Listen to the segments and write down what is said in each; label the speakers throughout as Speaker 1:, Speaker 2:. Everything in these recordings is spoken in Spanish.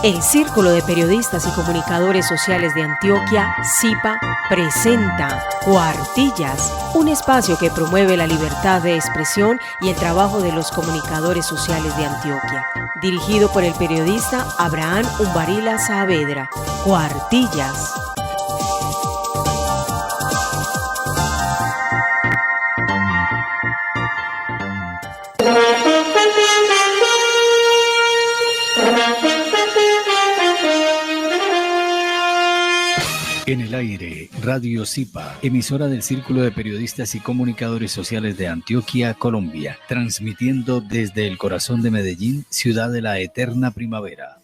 Speaker 1: El Círculo de Periodistas y Comunicadores Sociales de Antioquia, CIPA, presenta Cuartillas, un espacio que promueve la libertad de expresión y el trabajo de los comunicadores sociales de Antioquia. Dirigido por el periodista Abraham Umbarila Saavedra. Cuartillas.
Speaker 2: En el aire, Radio CIPA, emisora del Círculo de Periodistas y Comunicadores Sociales de Antioquia, Colombia, transmitiendo desde el corazón de Medellín, ciudad de la eterna primavera.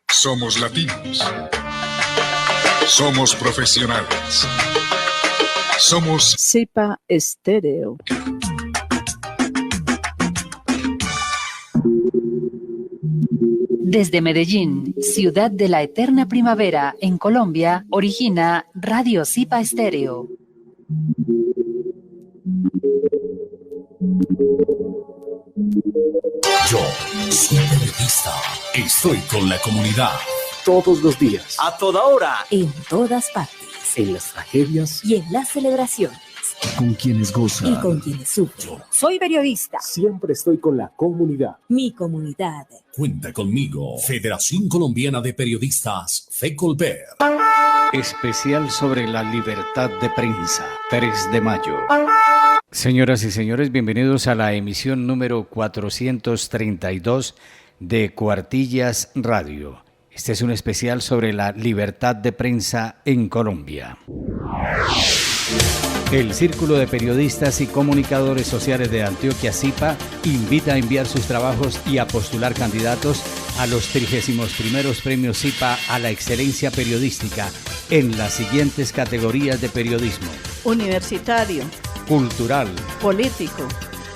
Speaker 3: Somos latinos. Somos profesionales. Somos
Speaker 4: CIPA Estéreo.
Speaker 5: Desde Medellín, ciudad de la eterna primavera, en Colombia, origina Radio CIPA Estéreo.
Speaker 6: Yo soy periodista. Estoy con la comunidad.
Speaker 7: Todos los días.
Speaker 8: A toda hora.
Speaker 9: En todas partes.
Speaker 7: En las tragedias.
Speaker 9: Y en las celebraciones.
Speaker 2: Con quienes gozan.
Speaker 9: Y con quienes sufren. Soy periodista.
Speaker 7: Siempre estoy con la comunidad.
Speaker 9: Mi comunidad.
Speaker 6: Cuenta conmigo. Federación Colombiana de Periodistas, FECOLPER.
Speaker 2: Especial sobre la libertad de prensa, 3 de mayo. Señoras y señores, bienvenidos a la emisión número 432 de Cuartillas Radio. Este es un especial sobre la libertad de prensa en Colombia. El Círculo de Periodistas y Comunicadores Sociales de Antioquia, CIPA, invita a enviar sus trabajos y a postular candidatos a los 31º Premios CIPA a la excelencia periodística en las siguientes categorías de periodismo:
Speaker 4: Universitario,
Speaker 2: cultural,
Speaker 4: político,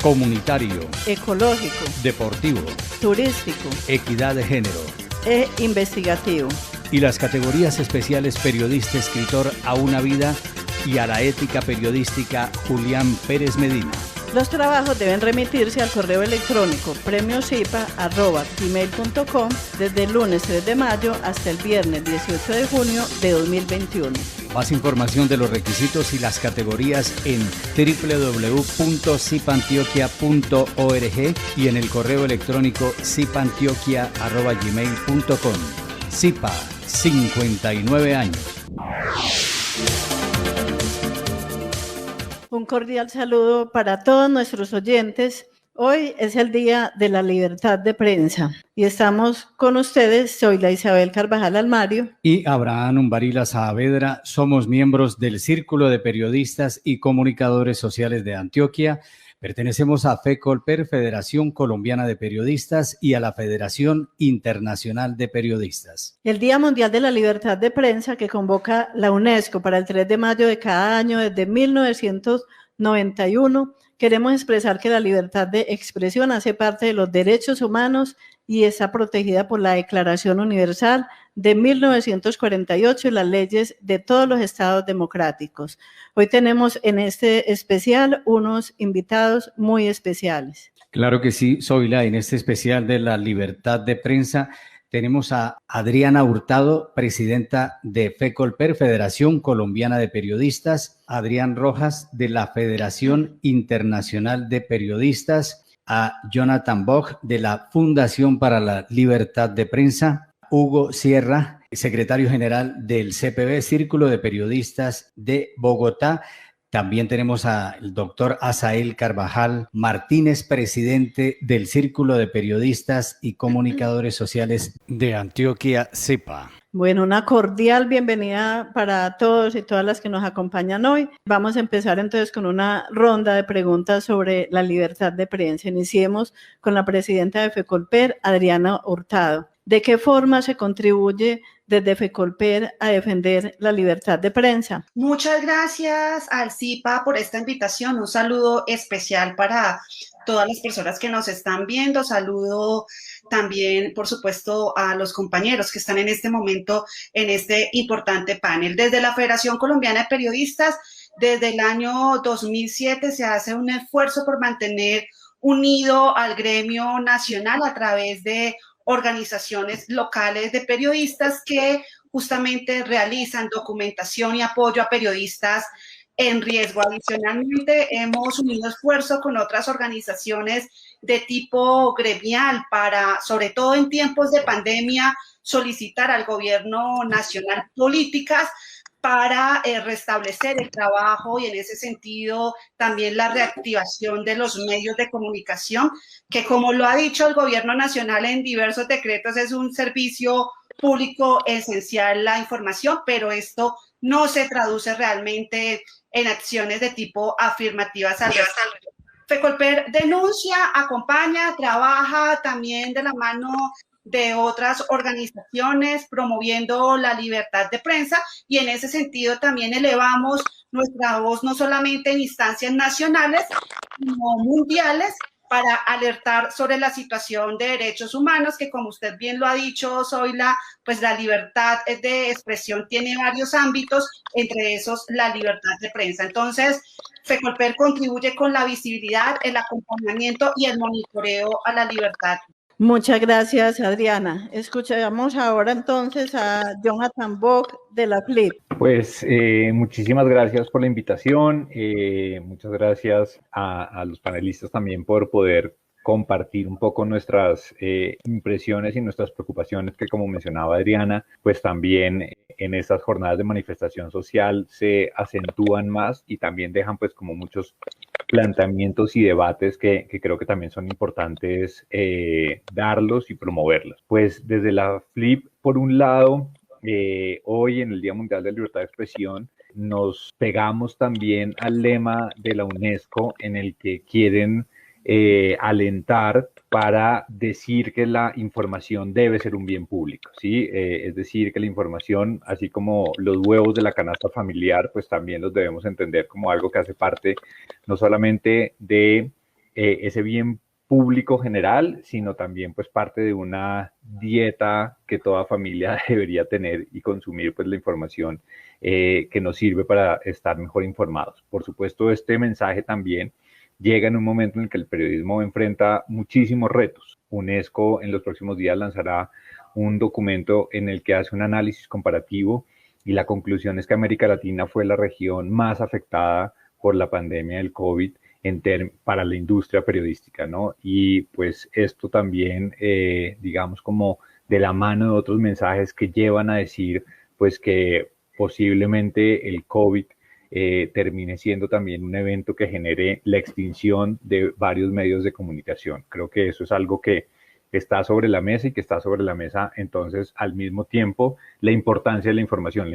Speaker 2: comunitario,
Speaker 4: ecológico,
Speaker 2: deportivo,
Speaker 4: turístico,
Speaker 2: equidad de género
Speaker 4: e investigativo.
Speaker 2: Y las categorías especiales periodista, escritor a una vida y a la ética periodística Julián Pérez Medina.
Speaker 4: Los trabajos deben remitirse al correo electrónico premiosipa@gmail.com desde el lunes 3 de mayo hasta el viernes 18 de junio de 2021.
Speaker 2: Más información de los requisitos y las categorías en www.cipantioquia.org y en el correo electrónico cipantioquia@gmail.com. CIPA, 59 años.
Speaker 4: Un cordial saludo para todos nuestros oyentes. Hoy es el Día de la Libertad de Prensa y estamos con ustedes. Soy la Isabel Carvajal Almario
Speaker 2: y Abraham Umbarila Saavedra. Somos miembros del Círculo de Periodistas y Comunicadores Sociales de Antioquia. Pertenecemos a FECOLPER, Federación Colombiana de Periodistas, y a la Federación Internacional de Periodistas.
Speaker 4: El Día Mundial de la Libertad de Prensa, que convoca la UNESCO para el 3 de mayo de cada año desde 1991, queremos expresar que la libertad de expresión hace parte de los derechos humanos y está protegida por la Declaración Universal de 1948 y las leyes de todos los estados democráticos. Hoy tenemos en este especial unos invitados muy especiales.
Speaker 2: Claro que sí, Zoila. En este especial de la libertad de prensa tenemos a Adriana Hurtado, presidenta de FECOLPER, Federación Colombiana de Periodistas, Adrián Rojas, de la Federación Internacional de Periodistas, a Jonathan Bock, de la Fundación para la Libertad de Prensa, Hugo Sierra, secretario general del CPB, Círculo de Periodistas de Bogotá. También tenemos al doctor Asael Carvajal Martínez, presidente del Círculo de Periodistas y Comunicadores Sociales de Antioquia, CIPA.
Speaker 4: Bueno, una cordial bienvenida para todos y todas las que nos acompañan hoy. Vamos a empezar entonces con una ronda de preguntas sobre la libertad de prensa. Iniciemos con la presidenta de FECOLPER, Adriana Hurtado. ¿De qué forma se contribuye desde FECOLPER a defender la libertad de prensa?
Speaker 10: Muchas gracias al CIPA por esta invitación. Un saludo especial para todas las personas que nos están viendo. Saludo también, por supuesto, a los compañeros que están en este momento en este importante panel. Desde la Federación Colombiana de Periodistas Desde el año 2007 se hace un esfuerzo por mantener unido al gremio nacional a través de organizaciones locales de periodistas que justamente realizan documentación y apoyo a periodistas en riesgo. Adicionalmente, hemos unido esfuerzo con otras organizaciones de tipo gremial para, sobre todo en tiempos de pandemia, solicitar al gobierno nacional políticas para restablecer el trabajo y en ese sentido también la reactivación de los medios de comunicación, que como lo ha dicho el gobierno nacional en diversos decretos, es un servicio público esencial la información, pero esto no se traduce realmente en acciones de tipo afirmativas al respecto. FECOLPER denuncia, acompaña, trabaja también de la mano de otras organizaciones promoviendo la libertad de prensa y en ese sentido también elevamos nuestra voz no solamente en instancias nacionales, sino mundiales para alertar sobre la situación de derechos humanos, que como usted bien lo ha dicho, Zoila, pues la libertad de expresión tiene varios ámbitos, entre esos la libertad de prensa. Entonces, FECOLPER contribuye con la visibilidad, el acompañamiento y el monitoreo a la libertad.
Speaker 4: Muchas gracias, Adriana. Escuchamos ahora entonces a Jonathan Bock de la FLIP.
Speaker 8: Pues muchísimas gracias por la invitación, muchas gracias a los panelistas también por poder compartir un poco nuestras impresiones y nuestras preocupaciones que, como mencionaba Adriana, pues también en estas jornadas de manifestación social se acentúan más y también dejan pues como muchos planteamientos y debates que creo que también son importantes darlos y promoverlos. Pues desde la FLIP, por un lado, hoy en el Día Mundial de la Libertad de Expresión, nos pegamos también al lema de la UNESCO en el que quieren alentar para decir que la información debe ser un bien público, ¿sí? Es decir, que la información, así como los huevos de la canasta familiar, pues también los debemos entender como algo que hace parte no solamente de ese bien público general, sino también pues parte de una dieta que toda familia debería tener y consumir pues la información que nos sirve para estar mejor informados. Por supuesto, este mensaje también llega en un momento en el que el periodismo enfrenta muchísimos retos. UNESCO en los próximos días lanzará un documento en el que hace un análisis comparativo y la conclusión es que América Latina fue la región más afectada por la pandemia del COVID para la industria periodística, ¿no? Y pues esto también, digamos, como de la mano de otros mensajes que llevan a decir, pues que posiblemente el COVID termine siendo también un evento que genere la extinción de varios medios de comunicación. Creo que eso es algo que está sobre la mesa y que está sobre la mesa, entonces, al mismo tiempo, la importancia de la información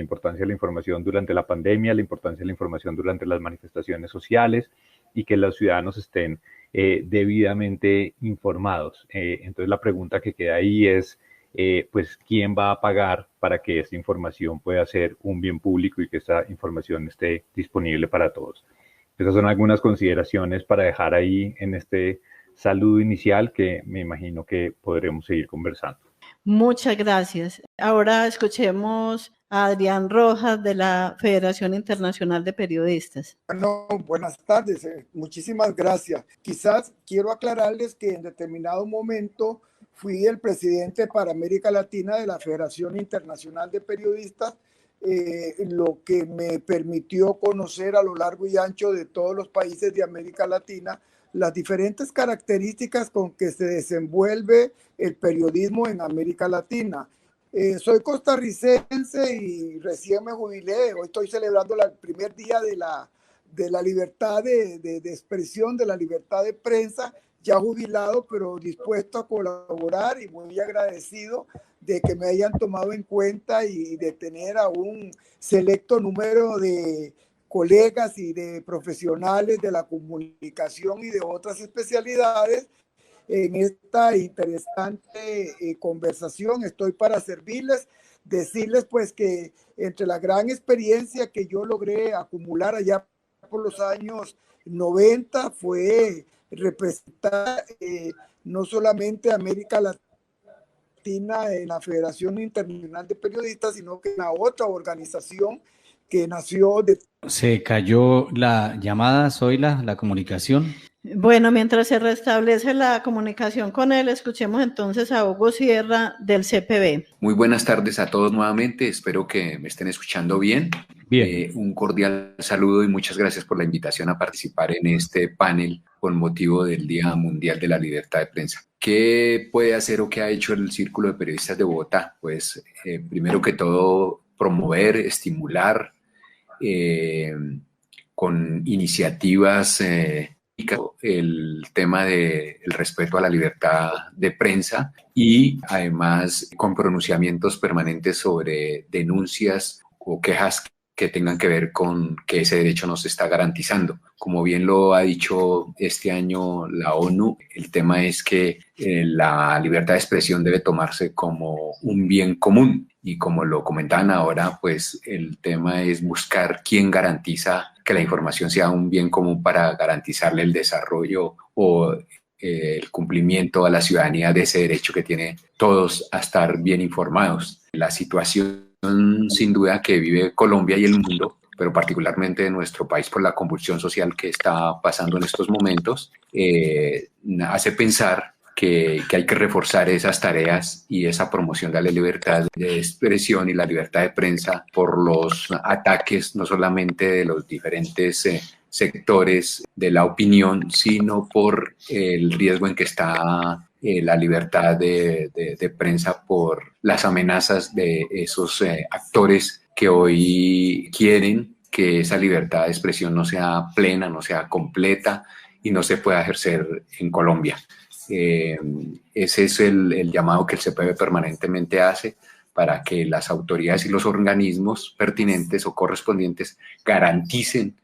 Speaker 8: durante la pandemia, la importancia de la información durante las manifestaciones sociales y que los ciudadanos estén debidamente informados. Entonces, la pregunta que queda ahí es, pues, ¿quién va a pagar para que esta información pueda ser un bien público y que esta información esté disponible para todos? Esas son algunas consideraciones para dejar ahí en este saludo inicial que me imagino que podremos seguir conversando.
Speaker 4: Muchas gracias. Ahora escuchemos a Adrián Rojas de la Federación Internacional de Periodistas.
Speaker 11: Bueno, buenas tardes. Muchísimas gracias. Quizás quiero aclararles que en determinado momento fui el presidente para América Latina de la Federación Internacional de Periodistas, lo que me permitió conocer a lo largo y ancho de todos los países de América Latina las diferentes características con que se desenvuelve el periodismo en América Latina. Soy costarricense y recién me jubilé. Hoy estoy celebrando el primer día de la libertad de expresión, de la libertad de prensa, ya jubilado, pero dispuesto a colaborar y muy agradecido de que me hayan tomado en cuenta y de tener a un selecto número de colegas y de profesionales de la comunicación y de otras especialidades en esta interesante conversación. Estoy para servirles, decirles pues que entre la gran experiencia que yo logré acumular allá por los años 90 fue representar no solamente a América Latina en la Federación Internacional de Periodistas, sino que en la otra organización que nació de...
Speaker 2: Se cayó la llamada, Zoila, la comunicación.
Speaker 4: Bueno, mientras se restablece la comunicación con él, escuchemos entonces a Hugo Sierra del CPB.
Speaker 12: Muy buenas tardes a todos nuevamente, espero que me estén escuchando bien.
Speaker 2: Bien.
Speaker 12: Un cordial saludo y muchas gracias por la invitación a participar en este panel con motivo del Día Mundial de la Libertad de Prensa. ¿Qué puede hacer o qué ha hecho el Círculo de Periodistas de Bogotá? Pues primero que todo promover, estimular con iniciativas el tema del respeto a la libertad de prensa y además con pronunciamientos permanentes sobre denuncias o quejas que tengan que ver con que ese derecho no se está garantizando. Como bien lo ha dicho este año la ONU, el tema es que la libertad de expresión debe tomarse como un bien común y como lo comentaban ahora, pues el tema es buscar quién garantiza que la información sea un bien común para garantizarle el desarrollo o el cumplimiento a la ciudadanía de ese derecho que tiene todos a estar bien informados. La situación sin duda que vive Colombia y el mundo, pero particularmente nuestro país por la convulsión social que está pasando en estos momentos, hace pensar que hay que reforzar esas tareas y esa promoción de la libertad de expresión y la libertad de prensa por los ataques no solamente de los diferentes sectores de la opinión, sino por el riesgo en que está la libertad de prensa por las amenazas de esos actores que hoy quieren que esa libertad de expresión no sea plena, no sea completa y no se pueda ejercer en Colombia. Ese es el llamado que el CPB permanentemente hace para que las autoridades y los organismos pertinentes o correspondientes garanticen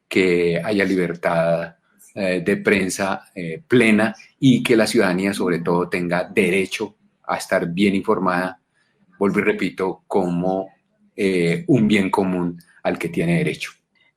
Speaker 12: que haya libertad de prensa plena y que la ciudadanía sobre todo tenga derecho a estar bien informada, vuelvo y repito, como un bien común al que tiene derecho.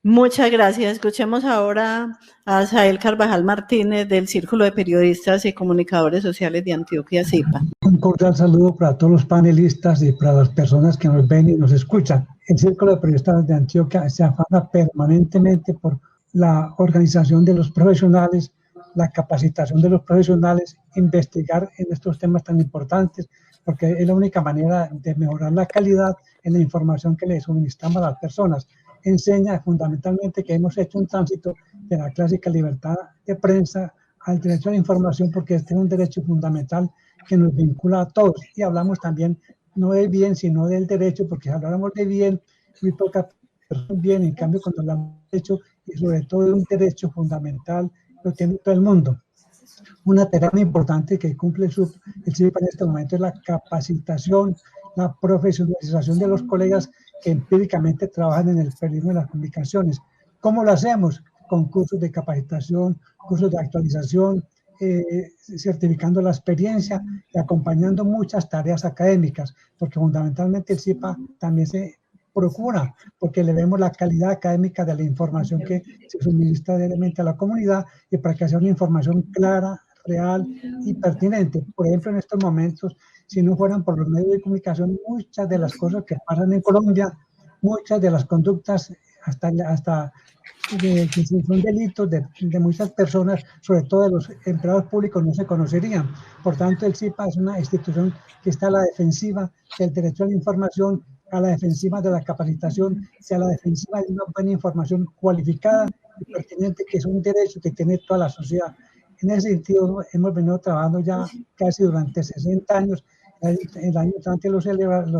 Speaker 4: Muchas gracias. Escuchemos ahora a Asael Carvajal Martínez del Círculo de Periodistas y Comunicadores Sociales de Antioquia, CIPA.
Speaker 13: Un cordial saludo para todos los panelistas y para las personas que nos ven y nos escuchan. El Círculo de Periodistas de Antioquia se afana permanentemente por la organización de los profesionales, la capacitación de los profesionales, investigar en estos temas tan importantes, porque es la única manera de mejorar la calidad en la información que le suministramos a las personas. Enseña fundamentalmente que hemos hecho un tránsito de la clásica libertad de prensa al derecho a la información, porque este es un derecho fundamental que nos vincula a todos. Y hablamos también no del bien, sino del derecho, porque si hablamos de bien, muy poca persona bien, en cambio cuando hablamos de derecho, y sobre todo de un derecho fundamental, lo tiene todo el mundo. Una tarea muy importante que cumple el CIPA en este momento es la capacitación, la profesionalización de los colegas que empíricamente trabajan en el periodismo de las comunicaciones. ¿Cómo lo hacemos? Con cursos de capacitación, cursos de actualización, certificando la experiencia y acompañando muchas tareas académicas, porque fundamentalmente el CIPA también se procura, porque le vemos la calidad académica de la información que se suministra diariamente a la comunidad y para que sea una información clara, real y pertinente. Por ejemplo, en estos momentos, si no fueran por los medios de comunicación, muchas de las cosas que pasan en Colombia, muchas de las conductas, hasta que son delitos de muchas personas, sobre todo de los empleados públicos, no se conocerían. Por tanto, el CIPA es una institución que está a la defensiva del derecho a la información, a la defensiva de la capacitación y a la defensiva de una buena información cualificada y pertinente, que es un derecho que tiene toda la sociedad. En ese sentido, hemos venido trabajando ya casi durante 60 años. El año entrante los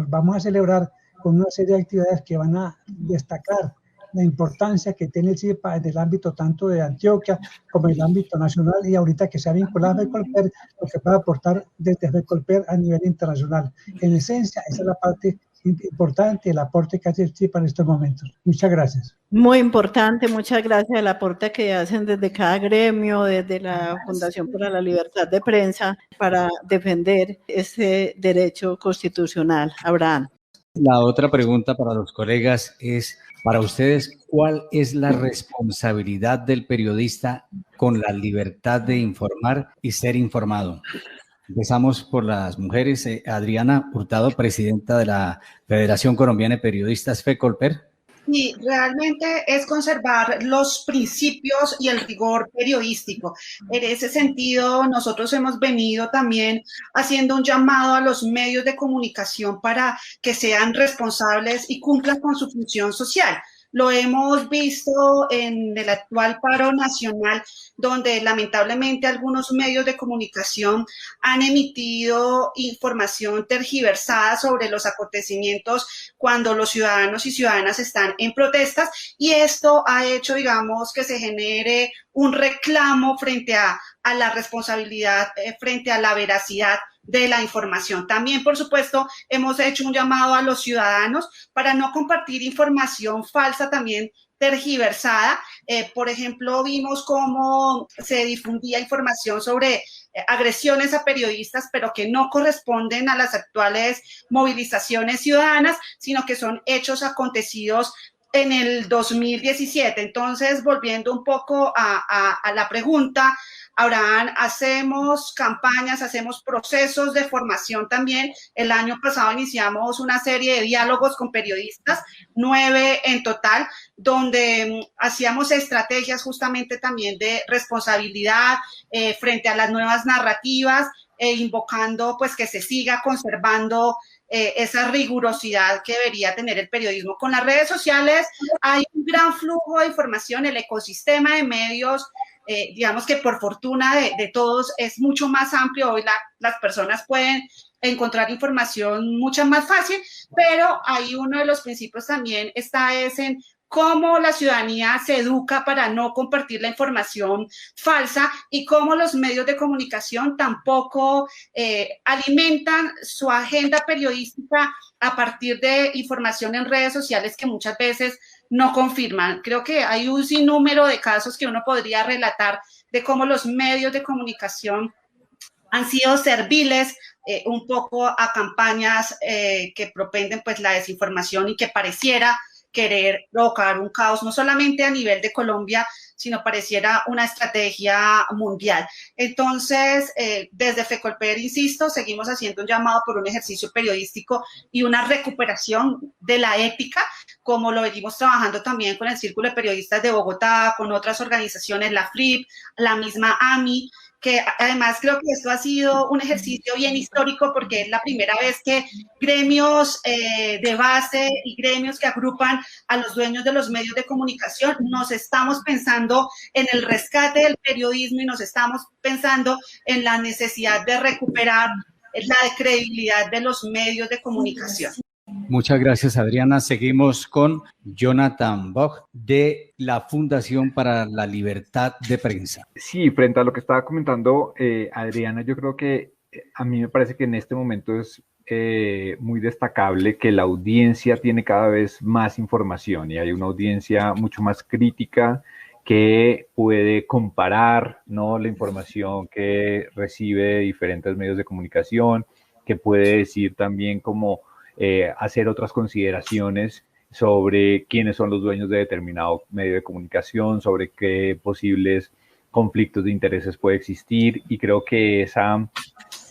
Speaker 13: vamos a celebrar con una serie de actividades que van a destacar la importancia que tiene el CIPA en el ámbito tanto de Antioquia como en el ámbito nacional, y ahorita que se ha vinculado a FECOLPER, lo que puede aportar desde FECOLPER a nivel internacional. En esencia, esa es la parte importante, el aporte que hace el CIPA en estos momentos. Muchas gracias.
Speaker 4: Muy importante, muchas gracias. El aporte que hacen desde cada gremio, desde la Fundación para la Libertad de Prensa, para defender ese derecho constitucional. Abraham.
Speaker 2: La otra pregunta para los colegas es, para ustedes, ¿cuál es la responsabilidad del periodista con la libertad de informar y ser informado? Empezamos por las mujeres. Adriana Hurtado, presidenta de la Federación Colombiana de Periodistas, FECOLPER.
Speaker 10: Y realmente es conservar los principios y el rigor periodístico. En ese sentido, nosotros hemos venido también haciendo un llamado a los medios de comunicación para que sean responsables y cumplan con su función social. Lo hemos visto en el actual paro nacional, donde lamentablemente algunos medios de comunicación han emitido información tergiversada sobre los acontecimientos cuando los ciudadanos y ciudadanas están en protestas, y esto ha hecho, digamos, que se genere un reclamo frente a la responsabilidad, frente a la veracidad de la información. También, por supuesto, hemos hecho un llamado a los ciudadanos para no compartir información falsa, también tergiversada. Por ejemplo, vimos cómo se difundía información sobre agresiones a periodistas, pero que no corresponden a las actuales movilizaciones ciudadanas, sino que son hechos acontecidos en el 2017. Entonces, volviendo un poco a la pregunta, Abraham, hacemos campañas, hacemos procesos de formación también. El año pasado iniciamos una serie de diálogos con periodistas, 9 en total, donde hacíamos estrategias justamente también de responsabilidad frente a las nuevas narrativas, invocando pues que se siga conservando esa rigurosidad que debería tener el periodismo. Con las redes sociales hay un gran flujo de información, el ecosistema de medios, digamos que por fortuna de todos es mucho más amplio. Hoy las personas pueden encontrar información mucho más fácil, pero hay uno de los principios también está en cómo la ciudadanía se educa para no compartir la información falsa y cómo los medios de comunicación tampoco alimentan su agenda periodística a partir de información en redes sociales que muchas veces no confirman. Creo que hay un sinnúmero de casos que uno podría relatar de cómo los medios de comunicación han sido serviles un poco a campañas que propenden pues la desinformación y que pareciera querer provocar un caos, no solamente a nivel de Colombia, sino pareciera una estrategia mundial. Entonces, desde FECOLPER, insisto, seguimos haciendo un llamado por un ejercicio periodístico y una recuperación de la ética, como lo venimos trabajando también con el Círculo de Periodistas de Bogotá, con otras organizaciones, la FRIP, la misma AMI, que además creo que esto ha sido un ejercicio bien histórico porque es la primera vez que gremios de base y gremios que agrupan a los dueños de los medios de comunicación nos estamos pensando en el rescate del periodismo y nos estamos pensando en la necesidad de recuperar la credibilidad de los medios de comunicación.
Speaker 2: Muchas gracias, Adriana. Seguimos con Jonathan Bock de la Fundación para la Libertad de Prensa.
Speaker 8: Sí, frente a lo que estaba comentando Adriana, yo creo que a mí me parece que en este momento es muy destacable que la audiencia tiene cada vez más información y hay una audiencia mucho más crítica que puede comparar, ¿no?, la información que recibe de diferentes medios de comunicación, que puede decir también como hacer otras consideraciones sobre quiénes son los dueños de determinado medio de comunicación, sobre qué posibles conflictos de intereses puede existir, y creo que esa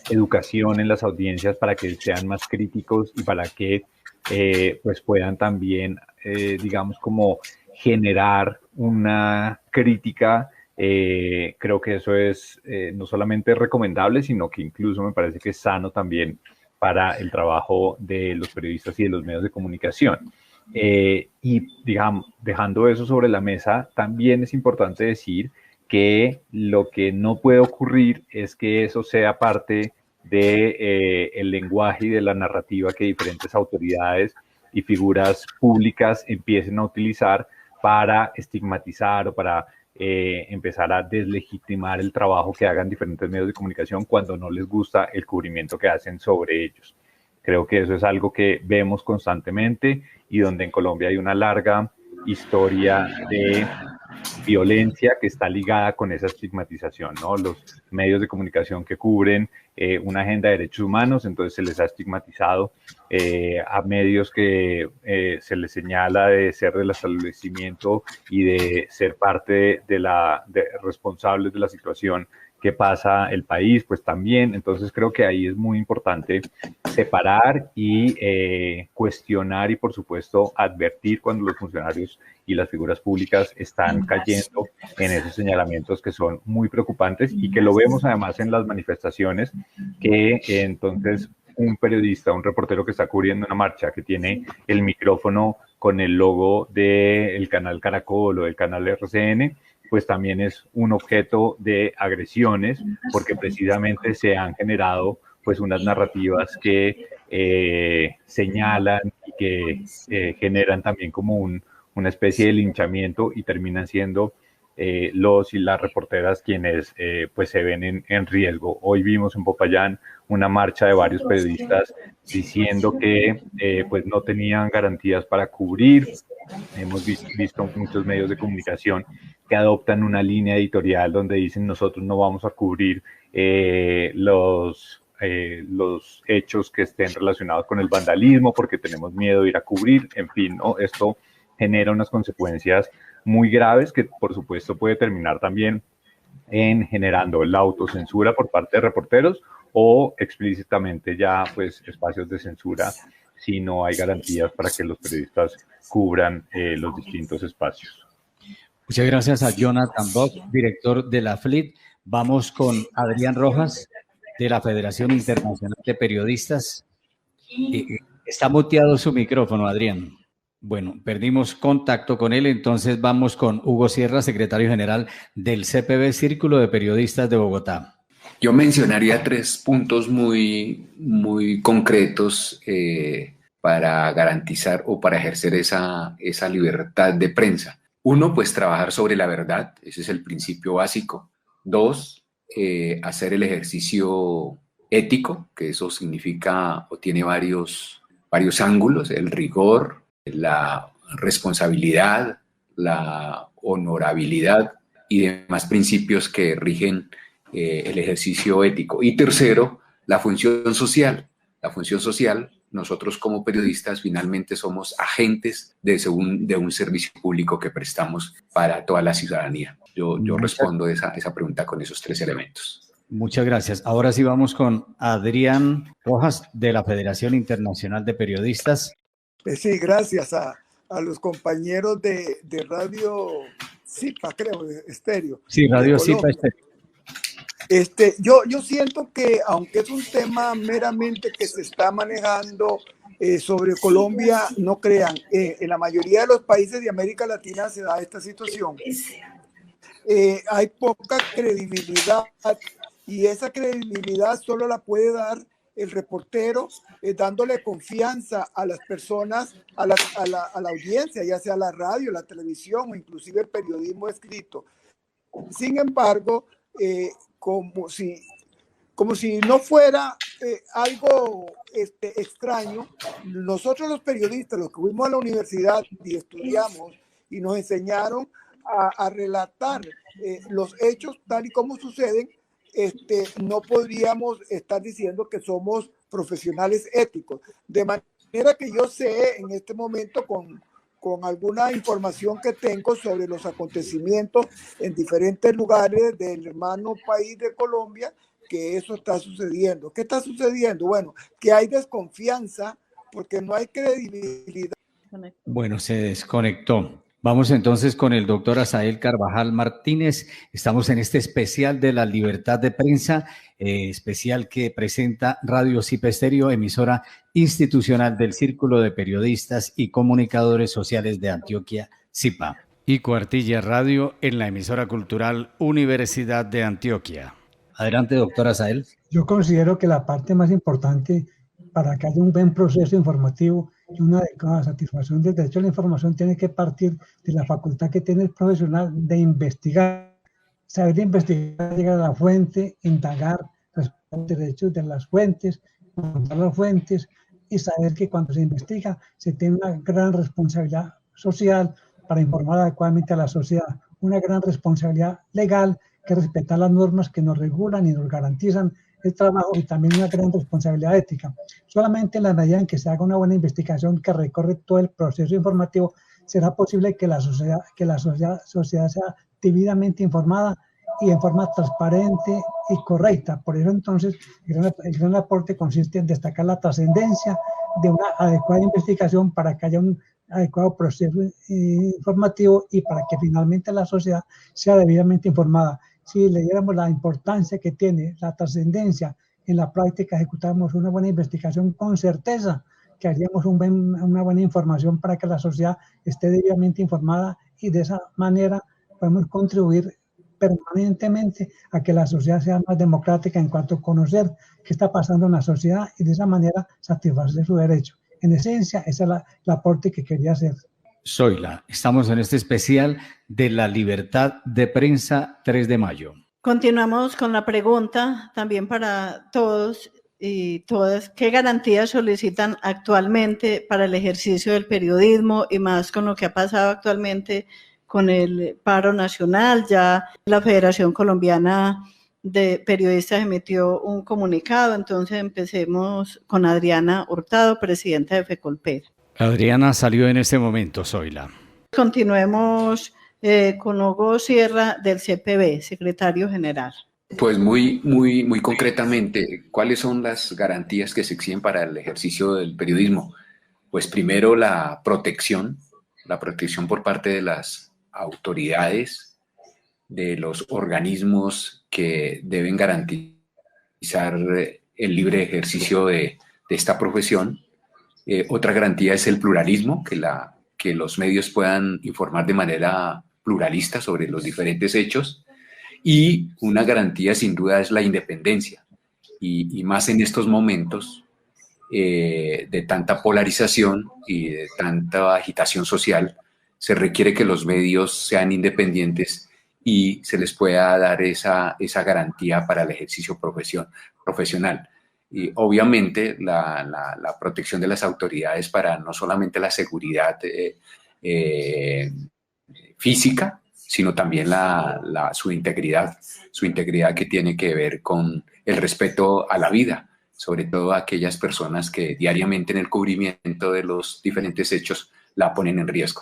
Speaker 8: educación en las audiencias para que sean más críticos y para que pues puedan también, digamos, como generar una crítica, creo que eso es no solamente recomendable, sino que incluso me parece que es sano también para el trabajo de los periodistas y de los medios de comunicación. Y digamos, dejando eso sobre la mesa, también es importante decir que lo que no puede ocurrir es que eso sea parte de el lenguaje y de la narrativa que diferentes autoridades y figuras públicas empiecen a utilizar para estigmatizar o para empezar a deslegitimar el trabajo que hagan diferentes medios de comunicación cuando no les gusta el cubrimiento que hacen sobre ellos. Creo que eso es algo que vemos constantemente y donde en Colombia hay una larga historia de violencia que está ligada con esa estigmatización, ¿no? Los medios de comunicación que cubren una agenda de derechos humanos, entonces se les ha estigmatizado a medios que se les señala de ser del establecimiento y de ser parte de responsables de la situación qué pasa el país, pues también. Entonces creo que ahí es muy importante separar y cuestionar y por supuesto advertir cuando los funcionarios y las figuras públicas están cayendo en esos señalamientos que son muy preocupantes y que lo vemos además en las manifestaciones que entonces un periodista, un reportero que está cubriendo una marcha que tiene el micrófono con el logo del canal Caracol o del canal RCN, pues también es un objeto de agresiones porque precisamente se han generado pues unas narrativas que señalan y que generan también como una especie de linchamiento y terminan siendo los y las reporteras quienes pues se ven en riesgo. Hoy vimos en Popayán una marcha de varios periodistas diciendo que pues no tenían garantías para cubrir. Hemos visto muchos medios de comunicación que adoptan una línea editorial donde dicen nosotros no vamos a cubrir los hechos que estén relacionados con el vandalismo porque tenemos miedo de ir a cubrir. En fin, ¿no? Esto genera unas consecuencias muy graves que por supuesto puede terminar también en generando la autocensura por parte de reporteros o explícitamente ya pues espacios de censura si no hay garantías para que los periodistas cubran los distintos espacios.
Speaker 2: Muchas gracias a Jonathan Bock, director de la FLIT. Vamos con Adrián Rojas, de la Federación Internacional de Periodistas. Está muteado su micrófono, Adrián. Bueno, perdimos contacto con él, entonces vamos con Hugo Sierra, secretario general del CPB, Círculo de Periodistas de Bogotá.
Speaker 12: Yo mencionaría 3 puntos muy concretos para garantizar o para ejercer esa libertad de prensa. 1, pues trabajar sobre la verdad, ese es el principio básico. 2, hacer el ejercicio ético, que eso significa o tiene varios ángulos, el rigor, la responsabilidad, la honorabilidad y demás principios que rigen el ejercicio ético. Y 3, la función social. La función social, nosotros como periodistas finalmente somos agentes de un servicio público que prestamos para toda la ciudadanía. Yo respondo esa pregunta con esos 3 elementos.
Speaker 2: Muchas gracias. Ahora sí vamos con Adrián Rojas de la Federación Internacional de Periodistas.
Speaker 11: Sí, gracias a los compañeros de Radio Zipa, creo, Estéreo.
Speaker 2: Sí, Radio Zipa Estéreo.
Speaker 11: Yo siento que, aunque es un tema meramente que se está manejando sobre Colombia, no crean, en la mayoría de los países de América Latina se da esta situación. Hay poca credibilidad y esa credibilidad solo la puede dar el reportero, dándole confianza a las personas, a la audiencia, ya sea la radio, la televisión o inclusive el periodismo escrito. Sin embargo, como si no fuera algo extraño, nosotros los periodistas, los que fuimos a la universidad y estudiamos y nos enseñaron a relatar los hechos tal y como suceden, no podríamos estar diciendo que somos profesionales éticos. De manera que yo sé en este momento con alguna información que tengo sobre los acontecimientos en diferentes lugares del hermano país de Colombia, que eso está sucediendo. ¿Qué está sucediendo? Bueno, que hay desconfianza porque no hay credibilidad.
Speaker 2: Bueno, se desconectó. Vamos entonces con el doctor Asael Carvajal Martínez. Estamos en este especial de la libertad de prensa, especial que presenta Radio Zipa Estéreo, emisora institucional del Círculo de Periodistas y Comunicadores Sociales de Antioquia, Zipa. Y Cuartilla Radio en la emisora cultural Universidad de Antioquia. Adelante, doctor Asael.
Speaker 13: Yo considero que la parte más importante para que haya un buen proceso informativo y una adecuada satisfacción del derecho a la información tiene que partir de la facultad que tiene el profesional de investigar, saber investigar, llegar a la fuente, indagar los derechos de las fuentes, encontrar las fuentes y saber que cuando se investiga se tiene una gran responsabilidad social para informar adecuadamente a la sociedad, una gran responsabilidad legal que respetar las normas que nos regulan y nos garantizan el trabajo y también una gran responsabilidad ética. Solamente en la medida en que se haga una buena investigación que recorre todo el proceso informativo, será posible que la sociedad sea debidamente informada y en forma transparente y correcta. Por eso entonces el gran aporte consiste en destacar la trascendencia de una adecuada investigación para que haya un adecuado proceso informativo y para que finalmente la sociedad sea debidamente informada. Si le diéramos la importancia que tiene la trascendencia en la práctica, ejecutamos una buena investigación con certeza, que haríamos una buena información para que la sociedad esté debidamente informada y de esa manera podemos contribuir permanentemente a que la sociedad sea más democrática en cuanto a conocer qué está pasando en la sociedad y de esa manera satisfacer su derecho. En esencia, ese es el aporte que quería hacer.
Speaker 2: Zoila, estamos en este especial de la libertad de prensa 3 de mayo.
Speaker 4: Continuamos con la pregunta también para todos y todas. ¿Qué garantías solicitan actualmente para el ejercicio del periodismo y más con lo que ha pasado actualmente con el paro nacional? Ya la Federación Colombiana de Periodistas emitió un comunicado, entonces empecemos con Adriana Hurtado, presidenta de FECOLPER.
Speaker 2: Adriana salió en este momento, Zoila.
Speaker 4: Continuemos con Hugo Sierra del CPB, secretario general.
Speaker 12: Pues muy concretamente, ¿cuáles son las garantías que se exigen para el ejercicio del periodismo? Pues primero la protección por parte de las autoridades, de los organismos que deben garantizar el libre ejercicio de esta profesión. Otra garantía es el pluralismo, que los medios puedan informar de manera pluralista sobre los diferentes hechos. Y una garantía sin duda es la independencia, y más en estos momentos de tanta polarización y de tanta agitación social, se requiere que los medios sean independientes y se les pueda dar esa garantía para el ejercicio profesional. Y obviamente la protección de las autoridades para no solamente la seguridad física, sino también su integridad que tiene que ver con el respeto a la vida, sobre todo a aquellas personas que diariamente en el cubrimiento de los diferentes hechos la ponen en riesgo.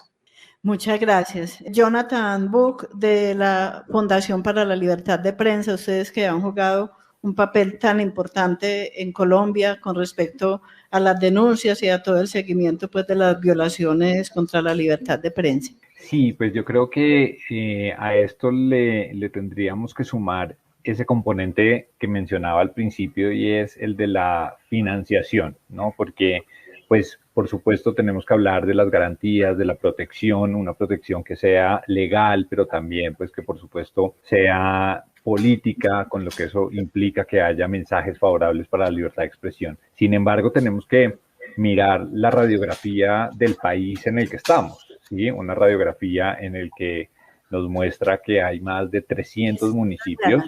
Speaker 4: Muchas gracias. Jonathan Buck, de la Fundación para la Libertad de Prensa, ustedes que han jugado un papel tan importante en Colombia con respecto a las denuncias y a todo el seguimiento pues, de las violaciones contra la libertad de prensa.
Speaker 8: Sí, pues yo creo que a esto le tendríamos que sumar ese componente que mencionaba al principio y es el de la financiación, ¿no? Porque, pues, por supuesto tenemos que hablar de las garantías, de la protección, una protección que sea legal, pero también, pues, que por supuesto sea política, con lo que eso implica que haya mensajes favorables para la libertad de expresión. Sin embargo, tenemos que mirar la radiografía del país en el que estamos, ¿sí? Una radiografía en el que nos muestra que hay más de 300 municipios,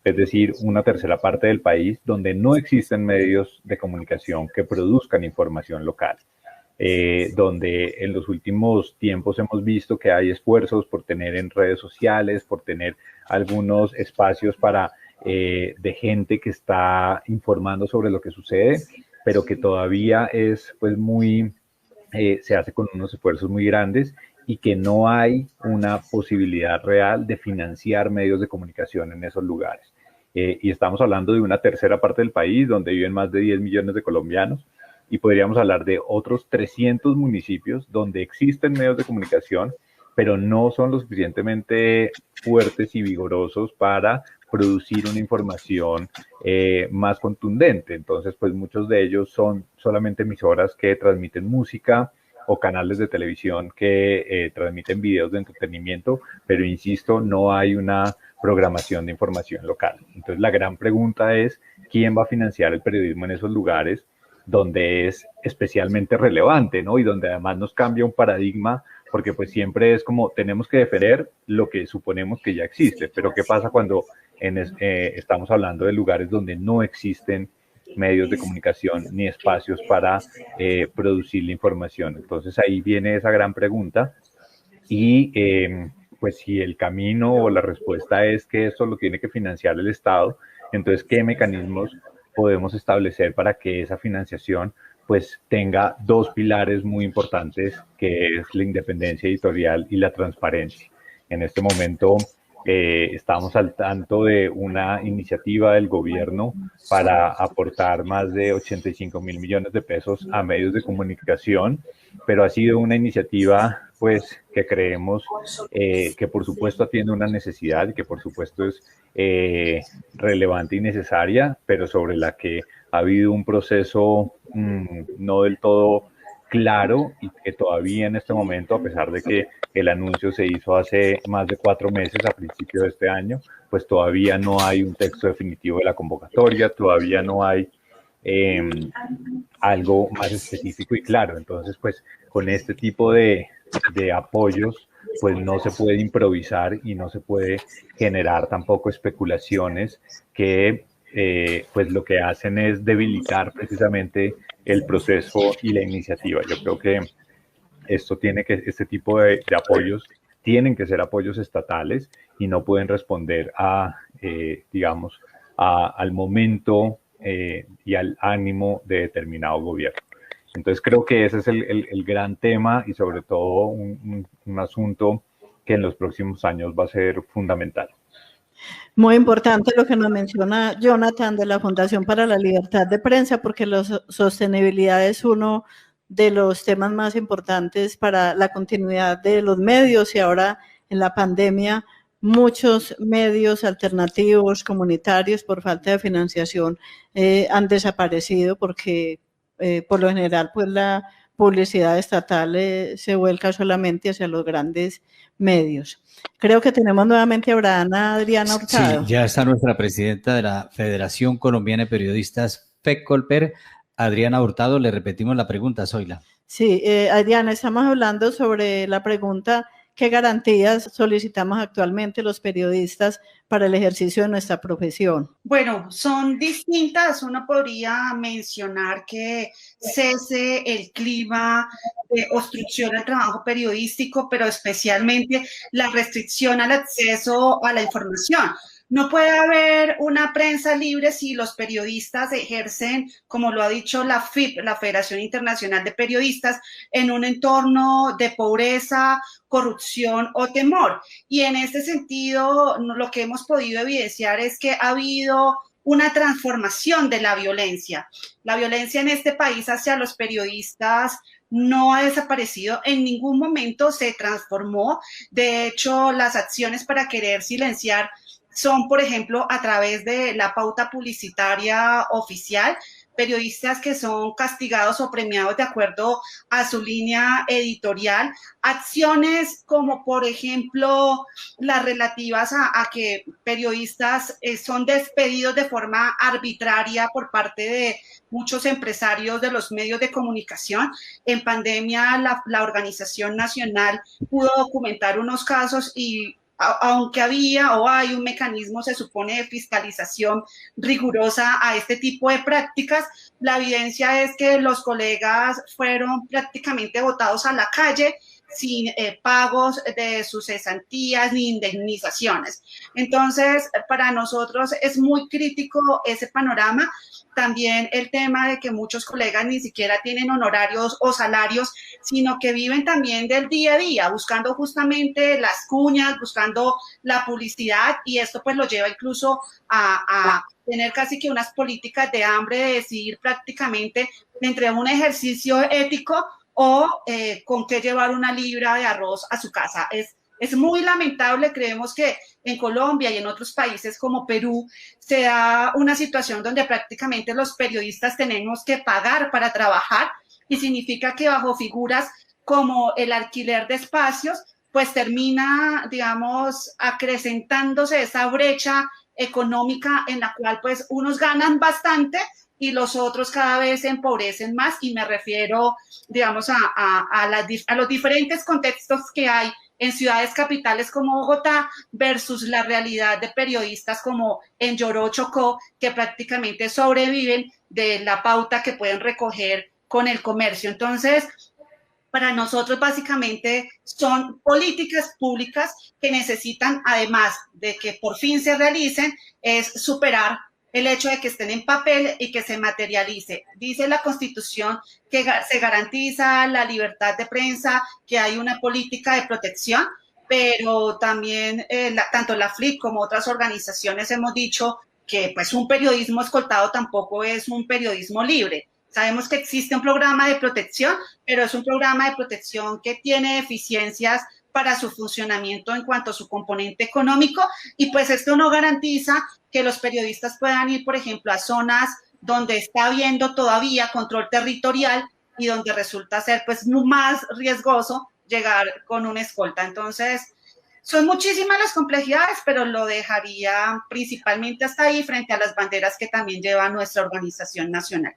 Speaker 8: es decir, una tercera parte del país, donde no existen medios de comunicación que produzcan información local. Donde en los últimos tiempos hemos visto que hay esfuerzos por tener en redes sociales, por tener algunos espacios de gente que está informando sobre lo que sucede, pero que todavía es pues se hace con unos esfuerzos muy grandes y que no hay una posibilidad real de financiar medios de comunicación en esos lugares. Y estamos hablando de una tercera parte del país donde viven más de 10 millones de colombianos, y podríamos hablar de otros 300 municipios donde existen medios de comunicación, pero no son lo suficientemente fuertes y vigorosos para producir una información más contundente. Entonces, pues muchos de ellos son solamente emisoras que transmiten música o canales de televisión que transmiten videos de entretenimiento, pero insisto, no hay una programación de información local. Entonces, la gran pregunta es, ¿quién va a financiar el periodismo en esos lugares donde es especialmente relevante, ¿no? Y donde además nos cambia un paradigma, porque pues siempre es como tenemos que defender lo que suponemos que ya existe, pero ¿qué pasa cuando estamos hablando de lugares donde no existen medios de comunicación ni espacios para producir la información? Entonces ahí viene esa gran pregunta y pues si el camino o la respuesta es que esto lo tiene que financiar el Estado, entonces ¿qué mecanismos podemos establecer para que esa financiación pues tenga dos pilares muy importantes, que es la independencia editorial y la transparencia? En este momento Estamos al tanto de una iniciativa del gobierno para aportar más de 85 mil millones de pesos a medios de comunicación, pero ha sido una iniciativa pues que creemos que por supuesto atiende una necesidad y que por supuesto es relevante y necesaria, pero sobre la que ha habido un proceso no del todo claro y que todavía en este momento, a pesar de que el anuncio se hizo hace más de 4 meses, a principios de este año, pues todavía no hay un texto definitivo de la convocatoria, todavía no hay algo más específico y claro. Entonces, pues con este tipo de apoyos, pues no se puede improvisar y no se puede generar tampoco especulaciones que pues lo que hacen es debilitar precisamente el proceso y la iniciativa. Yo creo que este tipo de apoyos tienen que ser apoyos estatales y no pueden responder digamos, al momento y al ánimo de determinado gobierno. Entonces creo que ese es el gran tema y sobre todo un asunto que en los próximos años va a ser fundamental.
Speaker 4: Muy importante lo que nos menciona Jonathan de la Fundación para la Libertad de Prensa, porque la sostenibilidad es uno de los temas más importantes para la continuidad de los medios y ahora en la pandemia muchos medios alternativos, comunitarios, por falta de financiación han desaparecido porque por lo general pues la publicidad estatal se vuelca solamente hacia los grandes medios. Creo que tenemos nuevamente a Adriana Hurtado.
Speaker 2: Sí, ya está nuestra presidenta de la Federación Colombiana de Periodistas, FECOLPER, Adriana Hurtado. Le repetimos la pregunta, Zoila.
Speaker 4: Sí, Adriana, estamos hablando sobre la pregunta: ¿qué garantías solicitamos actualmente los periodistas para el ejercicio de nuestra profesión?
Speaker 10: Bueno, son distintas. Uno podría mencionar que cese el clima de obstrucción al trabajo periodístico, pero especialmente la restricción al acceso a la información. No puede haber una prensa libre si los periodistas ejercen, como lo ha dicho la FIP, la Federación Internacional de Periodistas, en un entorno de pobreza, corrupción o temor. Y en este sentido, lo que hemos podido evidenciar es que ha habido una transformación de la violencia. La violencia en este país hacia los periodistas no ha desaparecido, en ningún momento se transformó. De hecho, las acciones para querer silenciar son, por ejemplo, a través de la pauta publicitaria oficial, periodistas que son castigados o premiados de acuerdo a su línea editorial, acciones como, por ejemplo, las relativas a que periodistas son despedidos de forma arbitraria por parte de muchos empresarios de los medios de comunicación. En pandemia, la Organización Nacional pudo documentar unos casos y aunque había o hay un mecanismo, se supone, de fiscalización rigurosa a este tipo de prácticas, la evidencia es que los colegas fueron prácticamente botados a la calle sin pagos de sus cesantías ni indemnizaciones. Entonces, para nosotros es muy crítico ese panorama. También el tema de que muchos colegas ni siquiera tienen honorarios o salarios, sino que viven también del día a día, buscando justamente las cuñas, buscando la publicidad, y esto pues lo lleva incluso a tener casi que unas políticas de hambre, de decidir prácticamente entre un ejercicio ético o con qué llevar una libra de arroz a su casa. Es muy lamentable. Creemos que en Colombia y en otros países como Perú se da una situación donde prácticamente los periodistas tenemos que pagar para trabajar, y significa que bajo figuras como el alquiler de espacios, pues termina, digamos, acrecentándose esa brecha económica en la cual pues unos ganan bastante y los otros cada vez se empobrecen más, y me refiero, digamos, a los diferentes contextos que hay en ciudades capitales como Bogotá versus la realidad de periodistas como en Lloró, Chocó, que prácticamente sobreviven de la pauta que pueden recoger con el comercio. Entonces, para nosotros básicamente son políticas públicas que necesitan, además de que por fin se realicen, es superar el hecho de que estén en papel y que se materialice. Dice la Constitución que se garantiza la libertad de prensa, que hay una política de protección, pero también tanto la FLIC como otras organizaciones hemos dicho que pues un periodismo escoltado tampoco es un periodismo libre. Sabemos que existe un programa de protección, pero es un programa de protección que tiene deficiencias para su funcionamiento en cuanto a su componente económico, y pues esto no garantiza que los periodistas puedan ir, por ejemplo, a zonas donde está habiendo todavía control territorial y donde resulta ser pues más riesgoso llegar con una escolta. Entonces, son muchísimas las complejidades, pero lo dejaría principalmente hasta ahí frente a las banderas que también lleva nuestra organización nacional.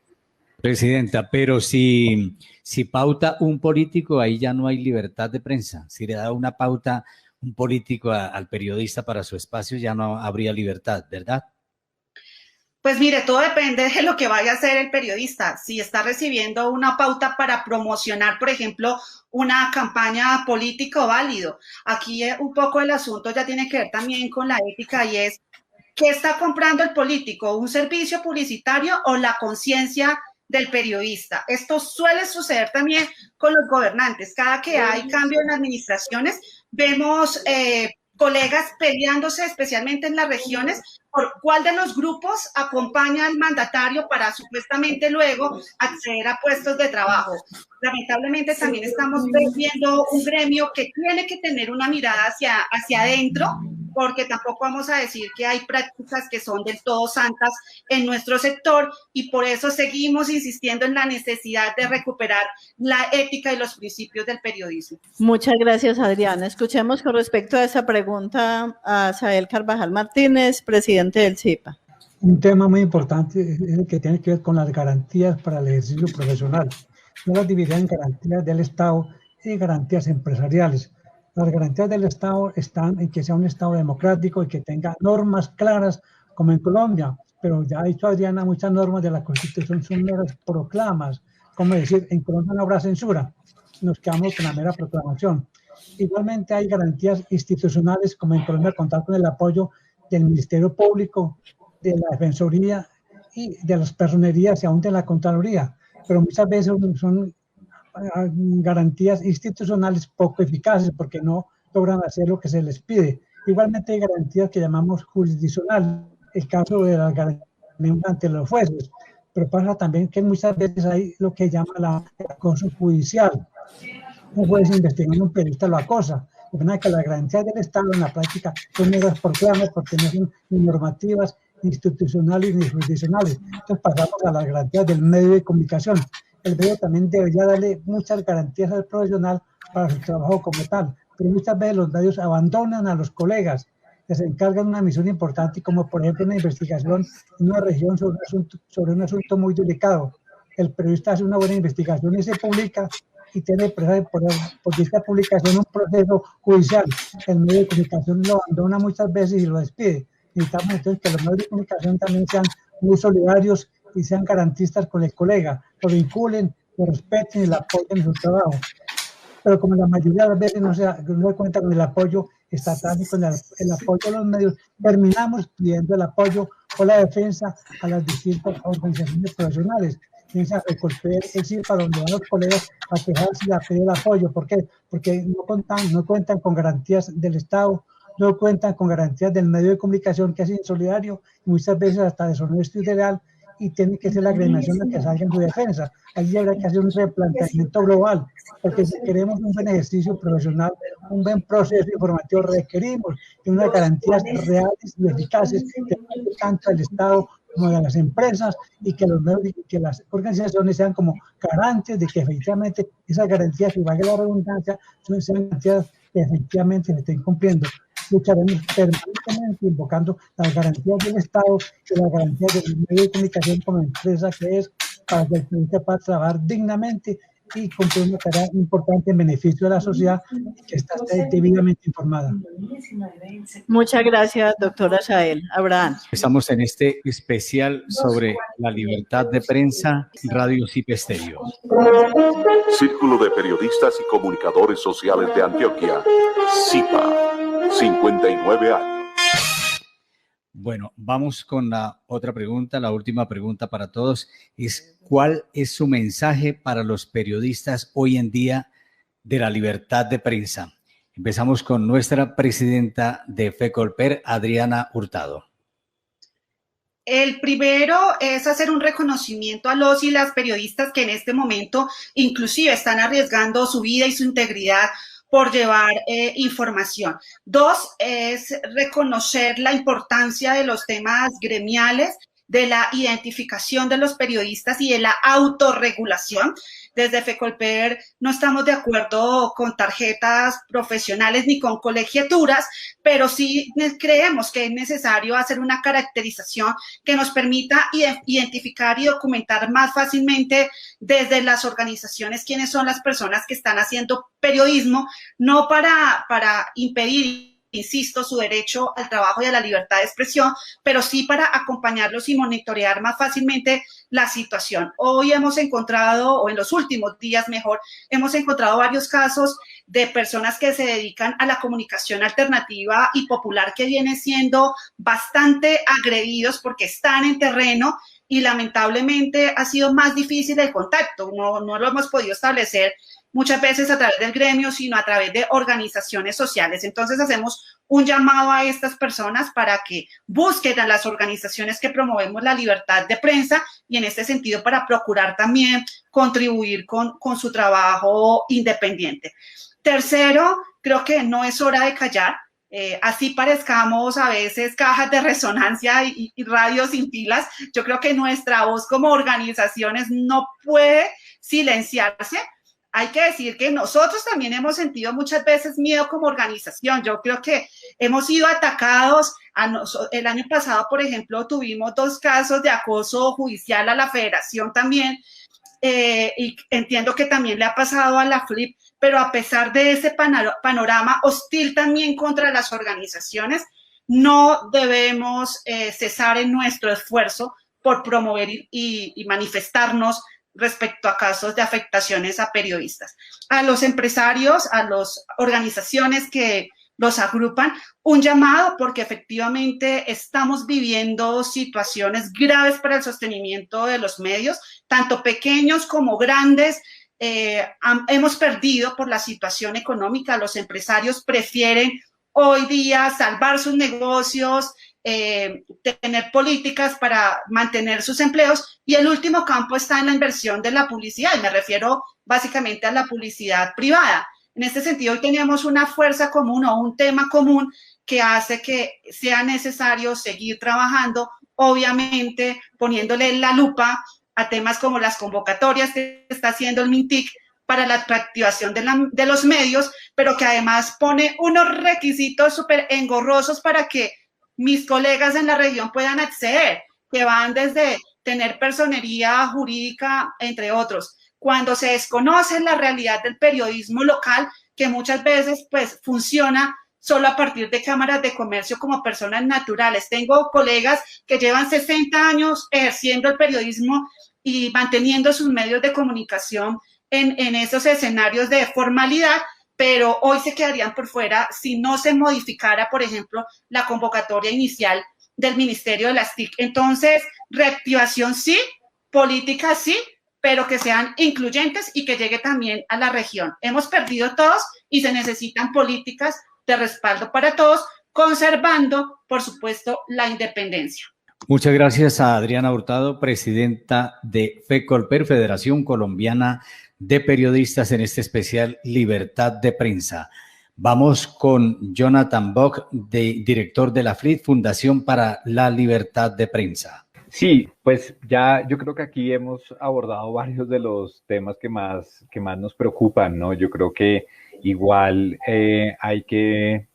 Speaker 2: Presidenta, pero si pauta un político, ahí ya no hay libertad de prensa. Si le da una pauta un político al periodista para su espacio, ya no habría libertad, ¿verdad?
Speaker 10: Pues mire, todo depende de lo que vaya a hacer el periodista. Si está recibiendo una pauta para promocionar, por ejemplo, una campaña política, válido. Aquí un poco el asunto ya tiene que ver también con la ética, y es ¿qué está comprando el político? ¿Un servicio publicitario o la conciencia del periodista? Esto suele suceder también con los gobernantes. Cada que hay cambio en administraciones, vemos colegas peleándose, especialmente en las regiones, por cuál de los grupos acompaña al mandatario para supuestamente luego acceder a puestos de trabajo. Lamentablemente también estamos viendo un gremio que tiene que tener una mirada hacia adentro, porque tampoco vamos a decir que hay prácticas que son del todo santas en nuestro sector, y por eso seguimos insistiendo en la necesidad de recuperar la ética y los principios del periodismo.
Speaker 4: Muchas gracias, Adriana. Escuchemos con respecto a esa pregunta a Sael Carvajal Martínez, presidente del CIPA.
Speaker 13: Un tema muy importante es el que tiene que ver con las garantías para el ejercicio profesional. Yo las dividiría en garantías del Estado y garantías empresariales. Las garantías del Estado están en que sea un Estado democrático y que tenga normas claras, como en Colombia. Pero ya ha dicho Adriana, muchas normas de la Constitución son meras proclamas. Como decir, en Colombia no habrá censura, nos quedamos con la mera proclamación. Igualmente hay garantías institucionales, como en Colombia contar con el apoyo del Ministerio Público, de la Defensoría y de las personerías y aún de la Contraloría. Pero muchas veces son garantías institucionales poco eficaces porque no logran hacer lo que se les pide. Igualmente hay garantías que llamamos jurisdiccionales, el caso de las garantías ante los jueces, pero pasa también que muchas veces hay lo que llama el acoso judicial. Un juez investigando a un periodista lo acosa. De manera que las garantías del Estado en la práctica son meras proclamas porque no son ni normativas, ni institucionales ni jurisdiccionales. Entonces pasamos a las garantías del medio de comunicación. El medio también debería darle muchas garantías al profesional para su trabajo como tal, pero muchas veces los medios abandonan a los colegas, les encargan una misión importante, como por ejemplo una investigación en una región sobre un asunto muy delicado. El periodista hace una buena investigación y se publica y tiene por dicha publicación un proceso judicial. El medio de comunicación lo abandona muchas veces y lo despide. Necesitamos entonces que los medios de comunicación también sean muy solidarios y sean garantistas con el colega, lo vinculen, lo respeten y lo apoyen en su trabajo. Pero como la mayoría de las veces no se cuenta con el apoyo estatal y con el apoyo de los medios, terminamos pidiendo el apoyo o la defensa a las distintas organizaciones profesionales. Piensa recorrer el CIPA donde van los colegas a quejarse y a pedir el apoyo. ¿Por qué? Porque no cuentan con garantías del Estado, no cuentan con garantías del medio de comunicación, que es insolidario y muchas veces hasta deshonesto y ilegal, y tiene que ser la agremiación la que salga en su defensa. Allí habrá que hacer un replanteamiento global, porque si queremos un buen ejercicio profesional, un buen proceso informativo, requerimos de unas garantías reales y eficaces de tanto del Estado como de las empresas, y que los medios y que las organizaciones sean como garantes de que efectivamente esas garantías, si valga la redundancia, sean garantías que efectivamente se estén cumpliendo. Lucharemos permanentemente invocando las garantías del Estado y las garantías del medio de comunicación como empresa que es, para que el periodista pueda trabajar dignamente y cumplir una tarea importante en beneficio de la sociedad y que está debidamente informada.
Speaker 4: Muchas gracias, doctora Sael. Abraham.
Speaker 2: Estamos en este especial sobre la libertad de prensa, Radio CIPA Estéreo.
Speaker 14: Círculo de Periodistas y Comunicadores Sociales de Antioquia, CIPA, 59 años.
Speaker 2: Bueno, vamos con la otra pregunta, la última pregunta para todos es ¿cuál es su mensaje para los periodistas hoy en día de la libertad de prensa? Empezamos con nuestra presidenta de FECOLPER, Adriana Hurtado.
Speaker 10: El primero es hacer un reconocimiento a los y las periodistas que en este momento inclusive están arriesgando su vida y su integridad por llevar información. Dos, es reconocer la importancia de los temas gremiales, de la identificación de los periodistas y de la autorregulación. Desde FECOLPER no estamos de acuerdo con tarjetas profesionales ni con colegiaturas, pero sí creemos que es necesario hacer una caracterización que nos permita identificar y documentar más fácilmente desde las organizaciones quiénes son las personas que están haciendo periodismo, no para impedir, insisto, su derecho al trabajo y a la libertad de expresión, pero sí para acompañarlos y monitorear más fácilmente la situación. Hoy hemos encontrado, o en los últimos días mejor, hemos encontrado varios casos de personas que se dedican a la comunicación alternativa y popular que viene siendo bastante agredidos porque están en terreno y lamentablemente ha sido más difícil el contacto, no lo hemos podido establecer muchas veces a través del gremio, sino a través de organizaciones sociales. Entonces hacemos un llamado a estas personas para que busquen a las organizaciones que promovemos la libertad de prensa y en este sentido para procurar también contribuir con su trabajo independiente. Tercero, creo que no es hora de callar. Así parezcamos a veces cajas de resonancia y radios sin pilas. Yo creo que nuestra voz como organizaciones no puede silenciarse. Hay que decir que nosotros también hemos sentido muchas veces miedo como organización. Yo creo que hemos sido atacados. El año pasado, por ejemplo, tuvimos 2 casos de acoso judicial a la federación también. Y entiendo que también le ha pasado a la FLIP, pero a pesar de ese panorama hostil también contra las organizaciones, no debemos cesar en nuestro esfuerzo por promover y manifestarnos respecto a casos de afectaciones a periodistas. A los empresarios, a las organizaciones que los agrupan, un llamado porque efectivamente estamos viviendo situaciones graves para el sostenimiento de los medios, tanto pequeños como grandes. Hemos perdido por la situación económica, los empresarios prefieren hoy día salvar sus negocios, tener políticas para mantener sus empleos y el último campo está en la inversión de la publicidad y me refiero básicamente a la publicidad privada. En este sentido, hoy teníamos una fuerza común o un tema común que hace que sea necesario seguir trabajando, obviamente poniéndole la lupa a temas como las convocatorias que está haciendo el MINTIC para la reactivación de los medios, pero que además pone unos requisitos súper engorrosos para que mis colegas en la región puedan acceder, que van desde tener personería jurídica, entre otros. Cuando se desconoce la realidad del periodismo local, que muchas veces pues funciona solo a partir de cámaras de comercio como personas naturales. Tengo colegas que llevan 60 años ejerciendo el periodismo y manteniendo sus medios de comunicación en esos escenarios de formalidad, pero hoy se quedarían por fuera si no se modificara, por ejemplo, la convocatoria inicial del Ministerio de las TIC. Entonces, reactivación sí, política sí, pero que sean incluyentes y que llegue también a la región. Hemos perdido todos y se necesitan políticas de respaldo para todos, conservando, por supuesto, la independencia.
Speaker 2: Muchas gracias a Adriana Hurtado, presidenta de FECOLPER, Federación Colombiana de Periodistas, en este especial Libertad de Prensa. Vamos con Jonathan Bock, director de la FLIP, Fundación para la Libertad de Prensa.
Speaker 8: Sí, pues ya yo creo que aquí hemos abordado varios de los temas que más nos preocupan, ¿no? Yo creo que igual hay que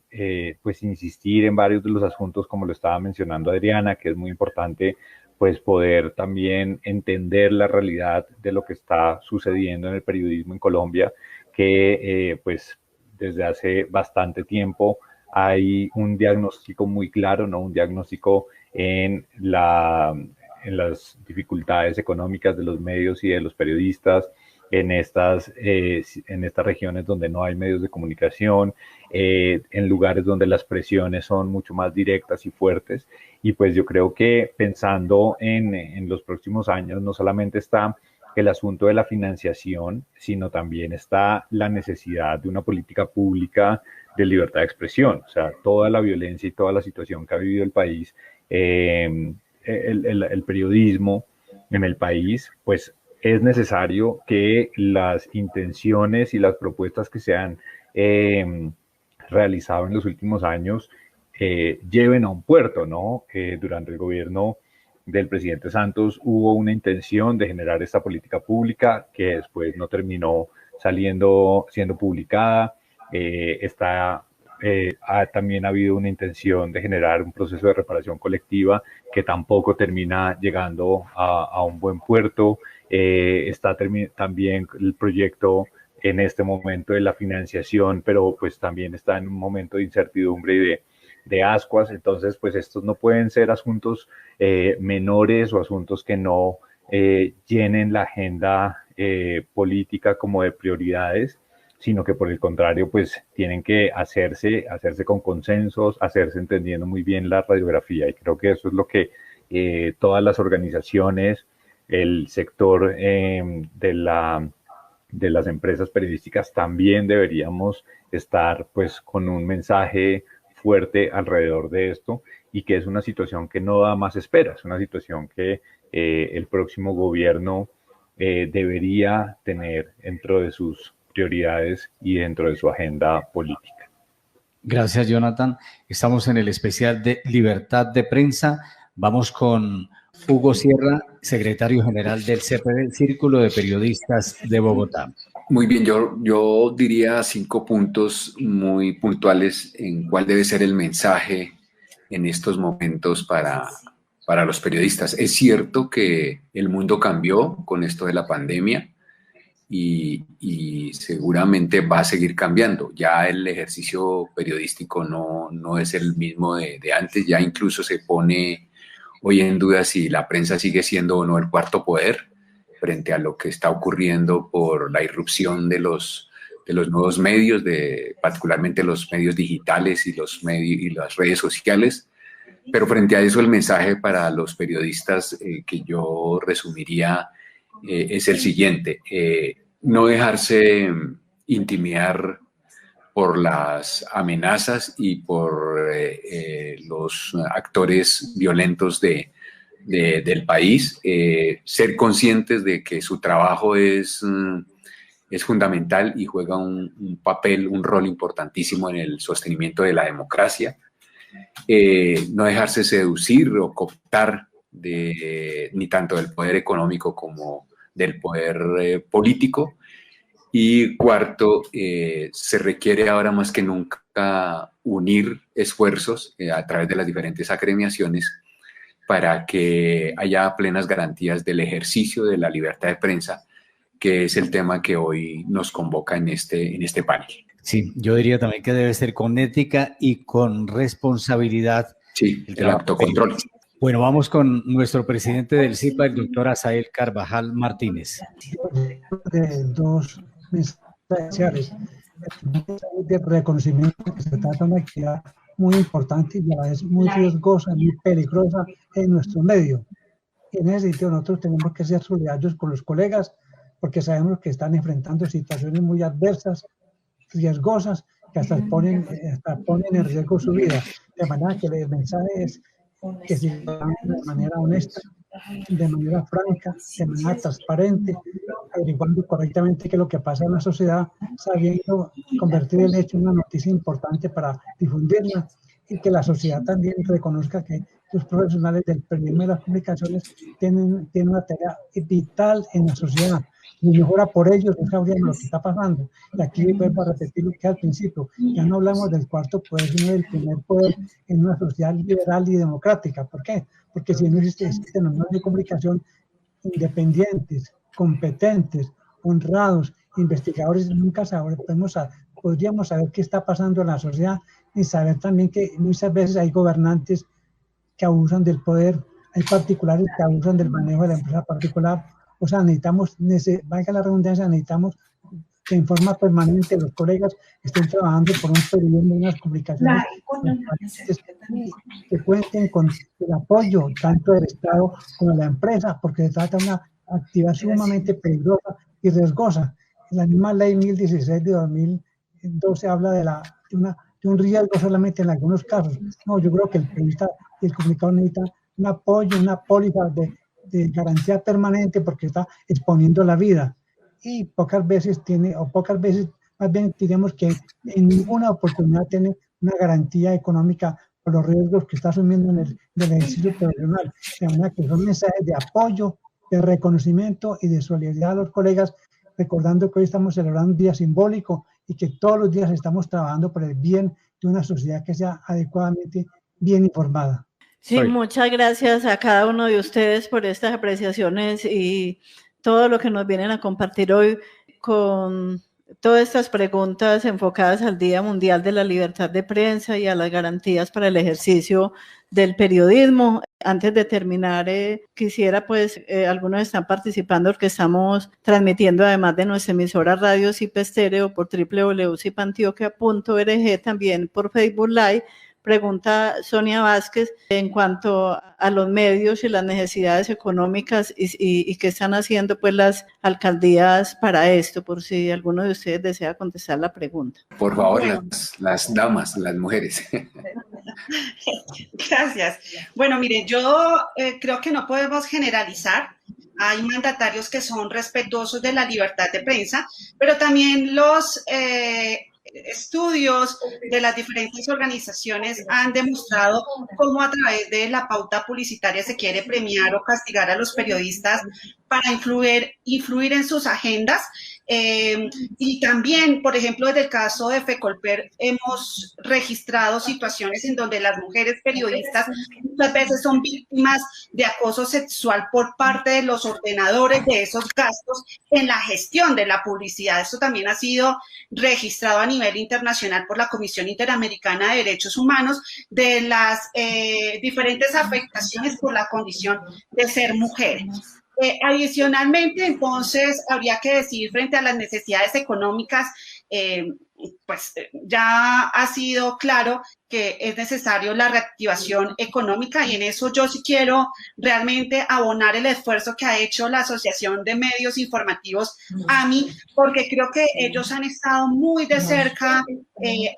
Speaker 8: pues insistir en varios de los asuntos, como lo estaba mencionando Adriana, que es muy importante pues poder también entender la realidad de lo que está sucediendo en el periodismo en Colombia, que pues desde hace bastante tiempo hay un diagnóstico muy claro, ¿no? Un diagnóstico en las dificultades económicas de los medios y de los periodistas, en estas regiones donde no hay medios de comunicación, en lugares donde las presiones son mucho más directas y fuertes. Y pues yo creo que pensando en los próximos años, no solamente está el asunto de la financiación, sino también está la necesidad de una política pública de libertad de expresión. O sea, toda la violencia y toda la situación que ha vivido el país, el periodismo en el país, pues es necesario que las intenciones y las propuestas que se han realizado en los últimos años lleven a un puerto, ¿no? Durante el gobierno del presidente Santos hubo una intención de generar esta política pública que después no terminó siendo publicada. También ha habido una intención de generar un proceso de reparación colectiva que tampoco termina llegando a un buen puerto. Está también el proyecto en este momento de la financiación, pero pues también está en un momento de incertidumbre y de ascuas. Entonces, pues estos no pueden ser asuntos menores o asuntos que no llenen la agenda política como de prioridades, sino que por el contrario, pues tienen que hacerse con consensos, hacerse entendiendo muy bien la radiografía. Y creo que eso es lo que todas las organizaciones, el sector de las empresas periodísticas también deberíamos estar pues con un mensaje fuerte alrededor de esto, y que es una situación que no da más espera, es una situación que el próximo gobierno debería tener dentro de sus prioridades y dentro de su agenda política.
Speaker 2: Gracias, Jonathan. Estamos en el especial de Libertad de Prensa. Vamos con Hugo Sierra, secretario general del CPB, Círculo de Periodistas de Bogotá.
Speaker 12: Muy bien, yo diría 5 puntos muy puntuales en cuál debe ser el mensaje en estos momentos para los periodistas. Es cierto que el mundo cambió con esto de la pandemia y seguramente va a seguir cambiando. Ya el ejercicio periodístico no es el mismo de antes, ya incluso se pone hoy en duda si la prensa sigue siendo o no el cuarto poder frente a lo que está ocurriendo por la irrupción de los nuevos medios, particularmente los medios digitales y las redes sociales. Pero frente a eso, el mensaje para los periodistas que yo resumiría es el siguiente: no dejarse intimidar por las amenazas y por los actores violentos del país, ser conscientes de que su trabajo es fundamental y juega un rol importantísimo en el sostenimiento de la democracia. No dejarse seducir o cooptar ni tanto del poder económico como del poder político. Y cuarto, se requiere ahora más que nunca unir esfuerzos a través de las diferentes agremiaciones para que haya plenas garantías del ejercicio de la libertad de prensa, que es el tema que hoy nos convoca en este panel.
Speaker 2: Sí, yo diría también que debe ser con ética y con responsabilidad.
Speaker 12: Sí, el autocontrol.
Speaker 2: Bueno, vamos con nuestro presidente del CIPA, el doctor Asael Carvajal Martínez.
Speaker 13: De 2 mensajes de reconocimiento que se trata de una actividad muy importante y a la vez muy riesgosa, muy peligrosa en nuestro medio. Y en ese sentido nosotros tenemos que ser solidarios con los colegas porque sabemos que están enfrentando situaciones muy adversas, riesgosas, que hasta ponen en riesgo su vida. De manera que el mensaje es que se hagan de manera honesta, de manera franca, de manera transparente, averiguando correctamente qué es lo que pasa en la sociedad, sabiendo convertir el hecho en una noticia importante para difundirla, y que la sociedad también reconozca que los profesionales del periodismo y las comunicaciones tienen una tarea vital en la sociedad. Y mejora por ellos, no sabríamos lo que está pasando. Y aquí vuelvo a repetir lo que al principio, ya no hablamos del cuarto poder, sino del primer poder en una sociedad liberal y democrática. ¿Por qué? Porque si no existen los medios de comunicación independientes, competentes, honrados, investigadores, nunca podríamos saber qué está pasando en la sociedad y saber también que muchas veces hay gobernantes que abusan del poder, hay particulares que abusan del manejo de la empresa particular. O sea, valga la redundancia, necesitamos que en forma permanente los colegas estén trabajando por un periodismo y unas comunicaciones que cuenten con el apoyo tanto del Estado como de la empresa, porque se trata de una actividad sumamente peligrosa y riesgosa. La misma ley 1016 de 2012 habla de la de un riesgo solamente en algunos casos. No, yo creo que el periodista y el comunicador necesita un apoyo, una póliza de garantía permanente porque está exponiendo la vida. Y pocas veces, más bien diremos que en ninguna oportunidad tiene una garantía económica por los riesgos que está asumiendo en el ejercicio profesional. De manera que son mensajes de apoyo, de reconocimiento y de solidaridad a los colegas, recordando que hoy estamos celebrando un día simbólico y que todos los días estamos trabajando por el bien de una sociedad que sea adecuadamente bien informada.
Speaker 4: Sí, muchas gracias a cada uno de ustedes por estas apreciaciones y todo lo que nos vienen a compartir hoy con todas estas preguntas enfocadas al Día Mundial de la Libertad de Prensa y a las garantías para el ejercicio del periodismo. Antes de terminar, quisiera, algunos están participando porque estamos transmitiendo además de nuestra emisora Radio Zipa Estéreo por www.zipantioquia.org, también por Facebook Live. Pregunta Sonia Vázquez en cuanto a los medios y las necesidades económicas y qué están haciendo pues las alcaldías para esto, por si alguno de ustedes desea contestar la pregunta.
Speaker 12: Por favor, las damas, las mujeres.
Speaker 10: Gracias. Bueno, mire, yo creo que no podemos generalizar. Hay mandatarios que son respetuosos de la libertad de prensa, pero también los estudios de las diferentes organizaciones han demostrado cómo a través de la pauta publicitaria se quiere premiar o castigar a los periodistas para influir en sus agendas. Y también, por ejemplo, desde el caso de Fecolper hemos registrado situaciones en donde las mujeres periodistas muchas veces son víctimas de acoso sexual por parte de los ordenadores de esos gastos en la gestión de la publicidad. Esto también ha sido registrado a nivel internacional por la Comisión Interamericana de Derechos Humanos de las diferentes afectaciones por la condición de ser mujer. Adicionalmente, entonces, habría que decir frente a las necesidades económicas, ya ha sido claro que es necesario la reactivación económica y en eso yo sí quiero realmente abonar el esfuerzo que ha hecho la Asociación de Medios Informativos AMI, porque creo que ellos han estado muy de cerca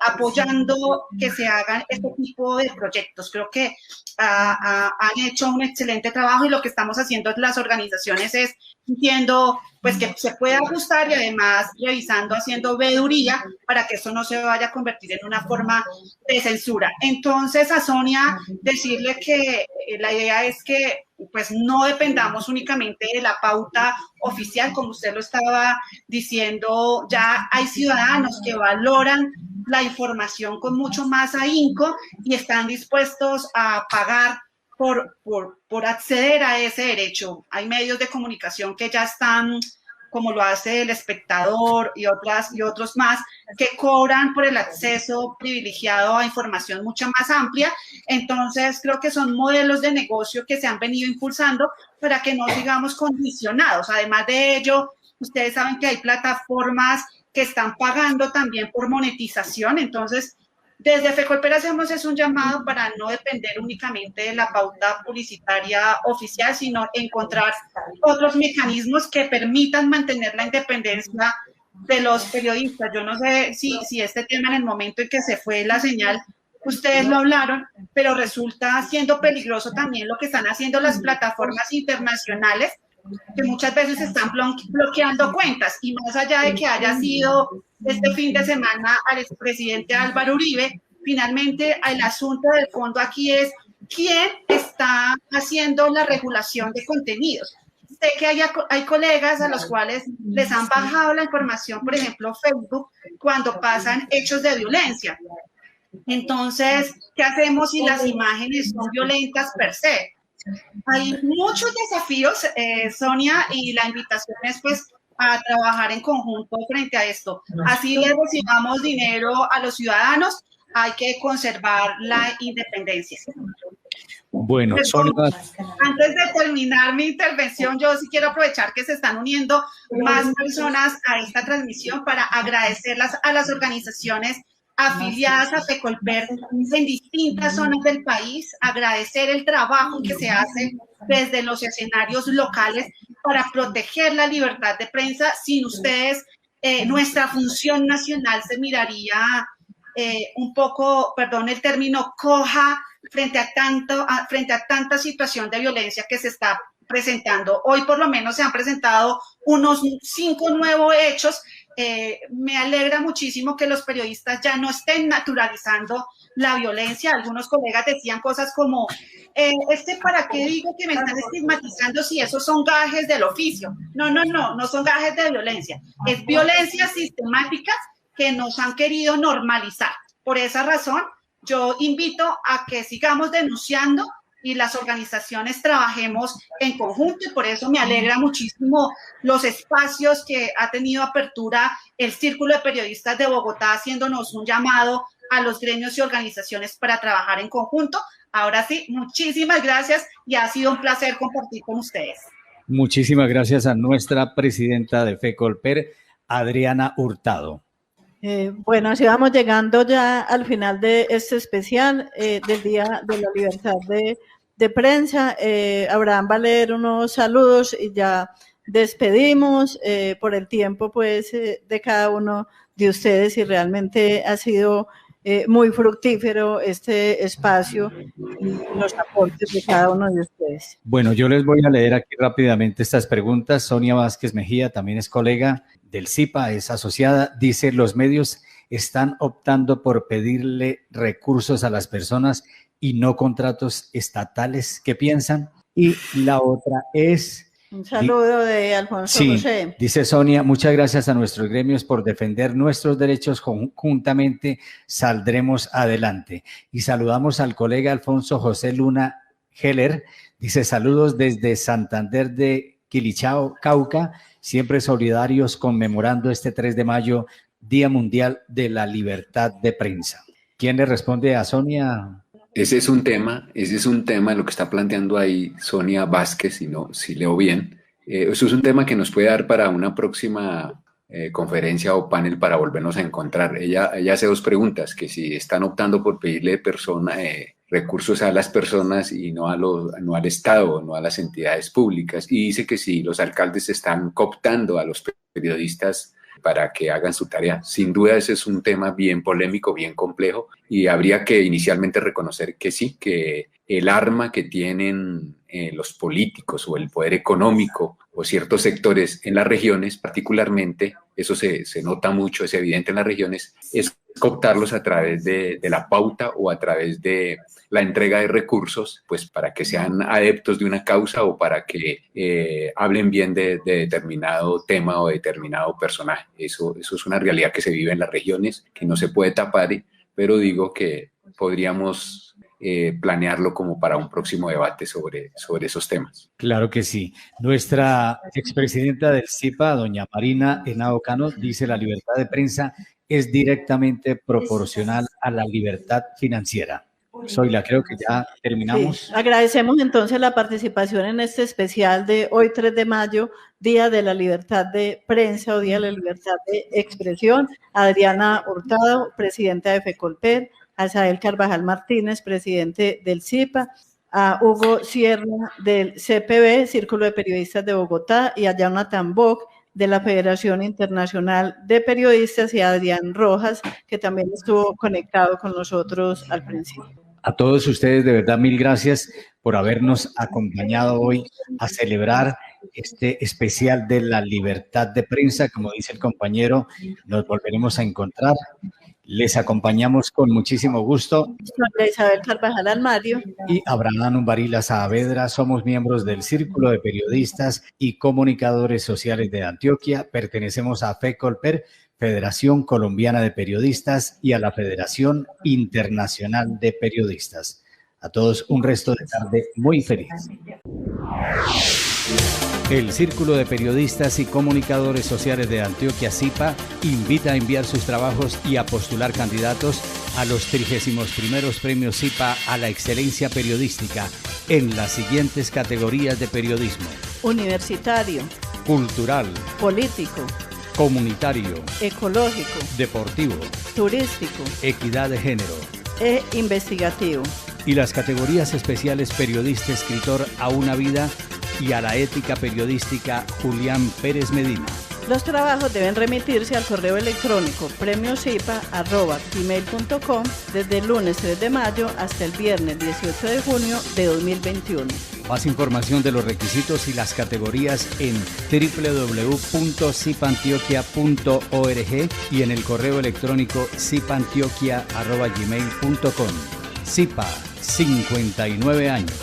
Speaker 10: apoyando que se hagan este tipo de proyectos. Creo que han hecho un excelente trabajo y lo que estamos haciendo las organizaciones es viendo pues que se puede ajustar y además revisando, haciendo veeduría para que eso no se vaya a convertir en una forma de censura. Entonces a Sonia decirle que la idea es que pues no dependamos únicamente de la pauta oficial, como usted lo estaba diciendo, ya hay ciudadanos que valoran la información con mucho más ahínco y están dispuestos a pagar por acceder a ese derecho. Hay medios de comunicación que ya están, como lo hace El Espectador y otros más, que cobran por el acceso privilegiado a información mucho más amplia. Entonces, creo que son modelos de negocio que se han venido impulsando para que no sigamos condicionados. Además de ello, ustedes saben que hay plataformas que están pagando también por monetización. Entonces, desde Fecolper hacemos un llamado para no depender únicamente de la pauta publicitaria oficial, sino encontrar otros mecanismos que permitan mantener la independencia de los periodistas. Yo no sé si este tema en el momento en que se fue la señal, ustedes lo hablaron, pero resulta siendo peligroso también lo que están haciendo las plataformas internacionales, que muchas veces están bloqueando cuentas, y más allá de que haya sido este fin de semana al expresidente Álvaro Uribe, finalmente el asunto del fondo aquí es quién está haciendo la regulación de contenidos. Sé que hay colegas a los cuales les han bajado la información, por ejemplo Facebook, cuando pasan hechos de violencia. Entonces, ¿qué hacemos si las imágenes son violentas per se? Hay muchos desafíos, Sonia, y la invitación es pues a trabajar en conjunto frente a esto. Así le recibamos dinero a los ciudadanos, hay que conservar la independencia.
Speaker 2: Bueno,
Speaker 10: antes de terminar mi intervención, yo sí quiero aprovechar que se están uniendo más personas a esta transmisión para agradecerlas a las organizaciones afiliadas a Fecolper en distintas zonas del país, agradecer el trabajo que se hace desde los escenarios locales para proteger la libertad de prensa. Sin ustedes, nuestra función nacional se miraría un poco, perdón el término, coja frente a tanta situación de violencia que se está presentando. Hoy por lo menos se han presentado unos 5 nuevos hechos. Me alegra muchísimo que los periodistas ya no estén naturalizando la violencia. Algunos colegas decían cosas como, ¿para qué digo que me están estigmatizando si esos son gajes del oficio? No son gajes de violencia. Es violencia sistemática que nos han querido normalizar. Por esa razón, yo invito a que sigamos denunciando y las organizaciones trabajemos en conjunto, y por eso me alegra muchísimo los espacios que ha tenido apertura el Círculo de Periodistas de Bogotá, haciéndonos un llamado a los gremios y organizaciones para trabajar en conjunto. Ahora sí, muchísimas gracias y ha sido un placer compartir con ustedes.
Speaker 2: Muchísimas gracias a nuestra presidenta de FECOLPER, Adriana Hurtado.
Speaker 4: Bueno, así vamos llegando ya al final de este especial del Día de la Libertad de Prensa. Abraham va a leer unos saludos y ya despedimos por el tiempo pues de cada uno de ustedes, y realmente ha sido muy fructífero este espacio y los aportes de cada uno de ustedes.
Speaker 2: Bueno, yo les voy a leer aquí rápidamente estas preguntas. Sonia Vázquez Mejía también es colega del CIPA, es asociada, dice: los medios están optando por pedirle recursos a las personas y no contratos estatales. ¿Qué piensan? Y la otra es...
Speaker 4: Un saludo de Alfonso José.
Speaker 2: Dice Sonia: muchas gracias a nuestros gremios por defender nuestros derechos, conjuntamente saldremos adelante. Y saludamos al colega Alfonso José Luna Heller, dice: saludos desde Santander de Quilichao, Cauca, siempre solidarios conmemorando este 3 de mayo, Día Mundial de la Libertad de Prensa. ¿Quién le responde a Sonia?
Speaker 12: Ese es un tema lo que está planteando ahí Sonia Vázquez, si leo bien. Eso es un tema que nos puede dar para una próxima conferencia o panel para volvernos a encontrar. Ella hace 2 preguntas, que si están optando por pedirle recursos a las personas y no al Estado, no a las entidades públicas, y dice que si los alcaldes están cooptando a los periodistas para que hagan su tarea. Sin duda ese es un tema bien polémico, bien complejo, y habría que inicialmente reconocer que sí, que el arma que tienen los políticos o el poder económico o ciertos sectores en las regiones, particularmente, eso se nota mucho, es evidente en las regiones, es cooptarlos a través de la pauta o a través de la entrega de recursos, pues para que sean adeptos de una causa o para que hablen bien de determinado tema o determinado personaje. Eso es una realidad que se vive en las regiones, que no se puede tapar, pero digo que podríamos planearlo como para un próximo debate sobre esos temas.
Speaker 2: Claro que sí. Nuestra expresidenta del CIPA, doña Marina Henao Cano, dice: la libertad de prensa es directamente proporcional a la libertad financiera. Zoila, creo que ya terminamos.
Speaker 4: Sí. Agradecemos entonces la participación en este especial de hoy, 3 de mayo, Día de la Libertad de Prensa o Día de la Libertad de Expresión. A Adriana Hurtado, presidenta de FECOLPER, a Asael Carvajal Martínez, presidente del CIPA, a Hugo Sierra del CPB, Círculo de Periodistas de Bogotá, y a Jonathan Bock de la Federación Internacional de Periodistas, y a Adrián Rojas, que también estuvo conectado con nosotros al principio.
Speaker 2: A todos ustedes, de verdad, mil gracias por habernos acompañado hoy a celebrar este especial de la libertad de prensa. Como dice el compañero, nos volveremos a encontrar. Les acompañamos con muchísimo gusto.
Speaker 4: Soy Isabel Carvajal Almario.
Speaker 2: Y Abraham Umbarila Saavedra. Somos miembros del Círculo de Periodistas y Comunicadores Sociales de Antioquia. Pertenecemos a FECOLPER, Federación Colombiana de Periodistas, y a la Federación Internacional de Periodistas. A todos un resto de tarde muy feliz. El Círculo de Periodistas y Comunicadores Sociales de Antioquia, CIPA, invita a enviar sus trabajos y a postular candidatos a los 31º Premios CIPA a la Excelencia Periodística en las siguientes categorías de periodismo:
Speaker 4: universitario,
Speaker 2: cultural,
Speaker 4: político,
Speaker 2: comunitario,
Speaker 4: ecológico,
Speaker 2: deportivo,
Speaker 4: turístico,
Speaker 2: equidad de género
Speaker 4: e investigativo.
Speaker 2: Y las categorías especiales periodista, escritor a una vida y a la ética periodística Julián Pérez Medina.
Speaker 4: Los trabajos deben remitirse al correo electrónico premiosipa@gmail.com desde el lunes 3 de mayo hasta el viernes 18 de junio de 2021.
Speaker 2: Más información de los requisitos y las categorías en www.cipantioquia.org y en el correo electrónico cipantioquia@gmail.com. CIPA, 59 años.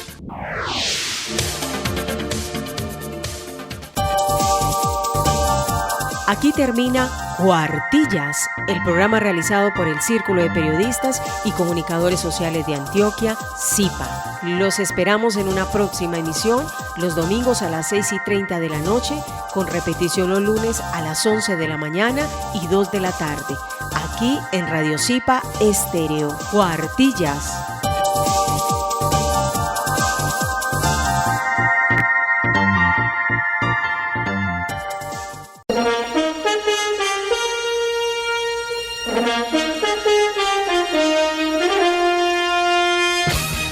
Speaker 1: Aquí termina Cuartillas, el programa realizado por el Círculo de Periodistas y Comunicadores Sociales de Antioquia, CIPA. Los esperamos en una próxima emisión, los domingos a las 6:30 de la noche, con repetición los lunes a las 11 de la mañana y 2 de la tarde, aquí en Radio CIPA Estéreo. Cuartillas.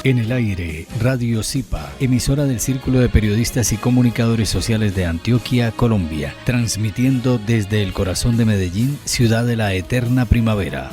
Speaker 2: En el aire, Radio CIPA, emisora del Círculo de Periodistas y Comunicadores Sociales de Antioquia, Colombia, transmitiendo desde el corazón de Medellín, ciudad de la eterna primavera.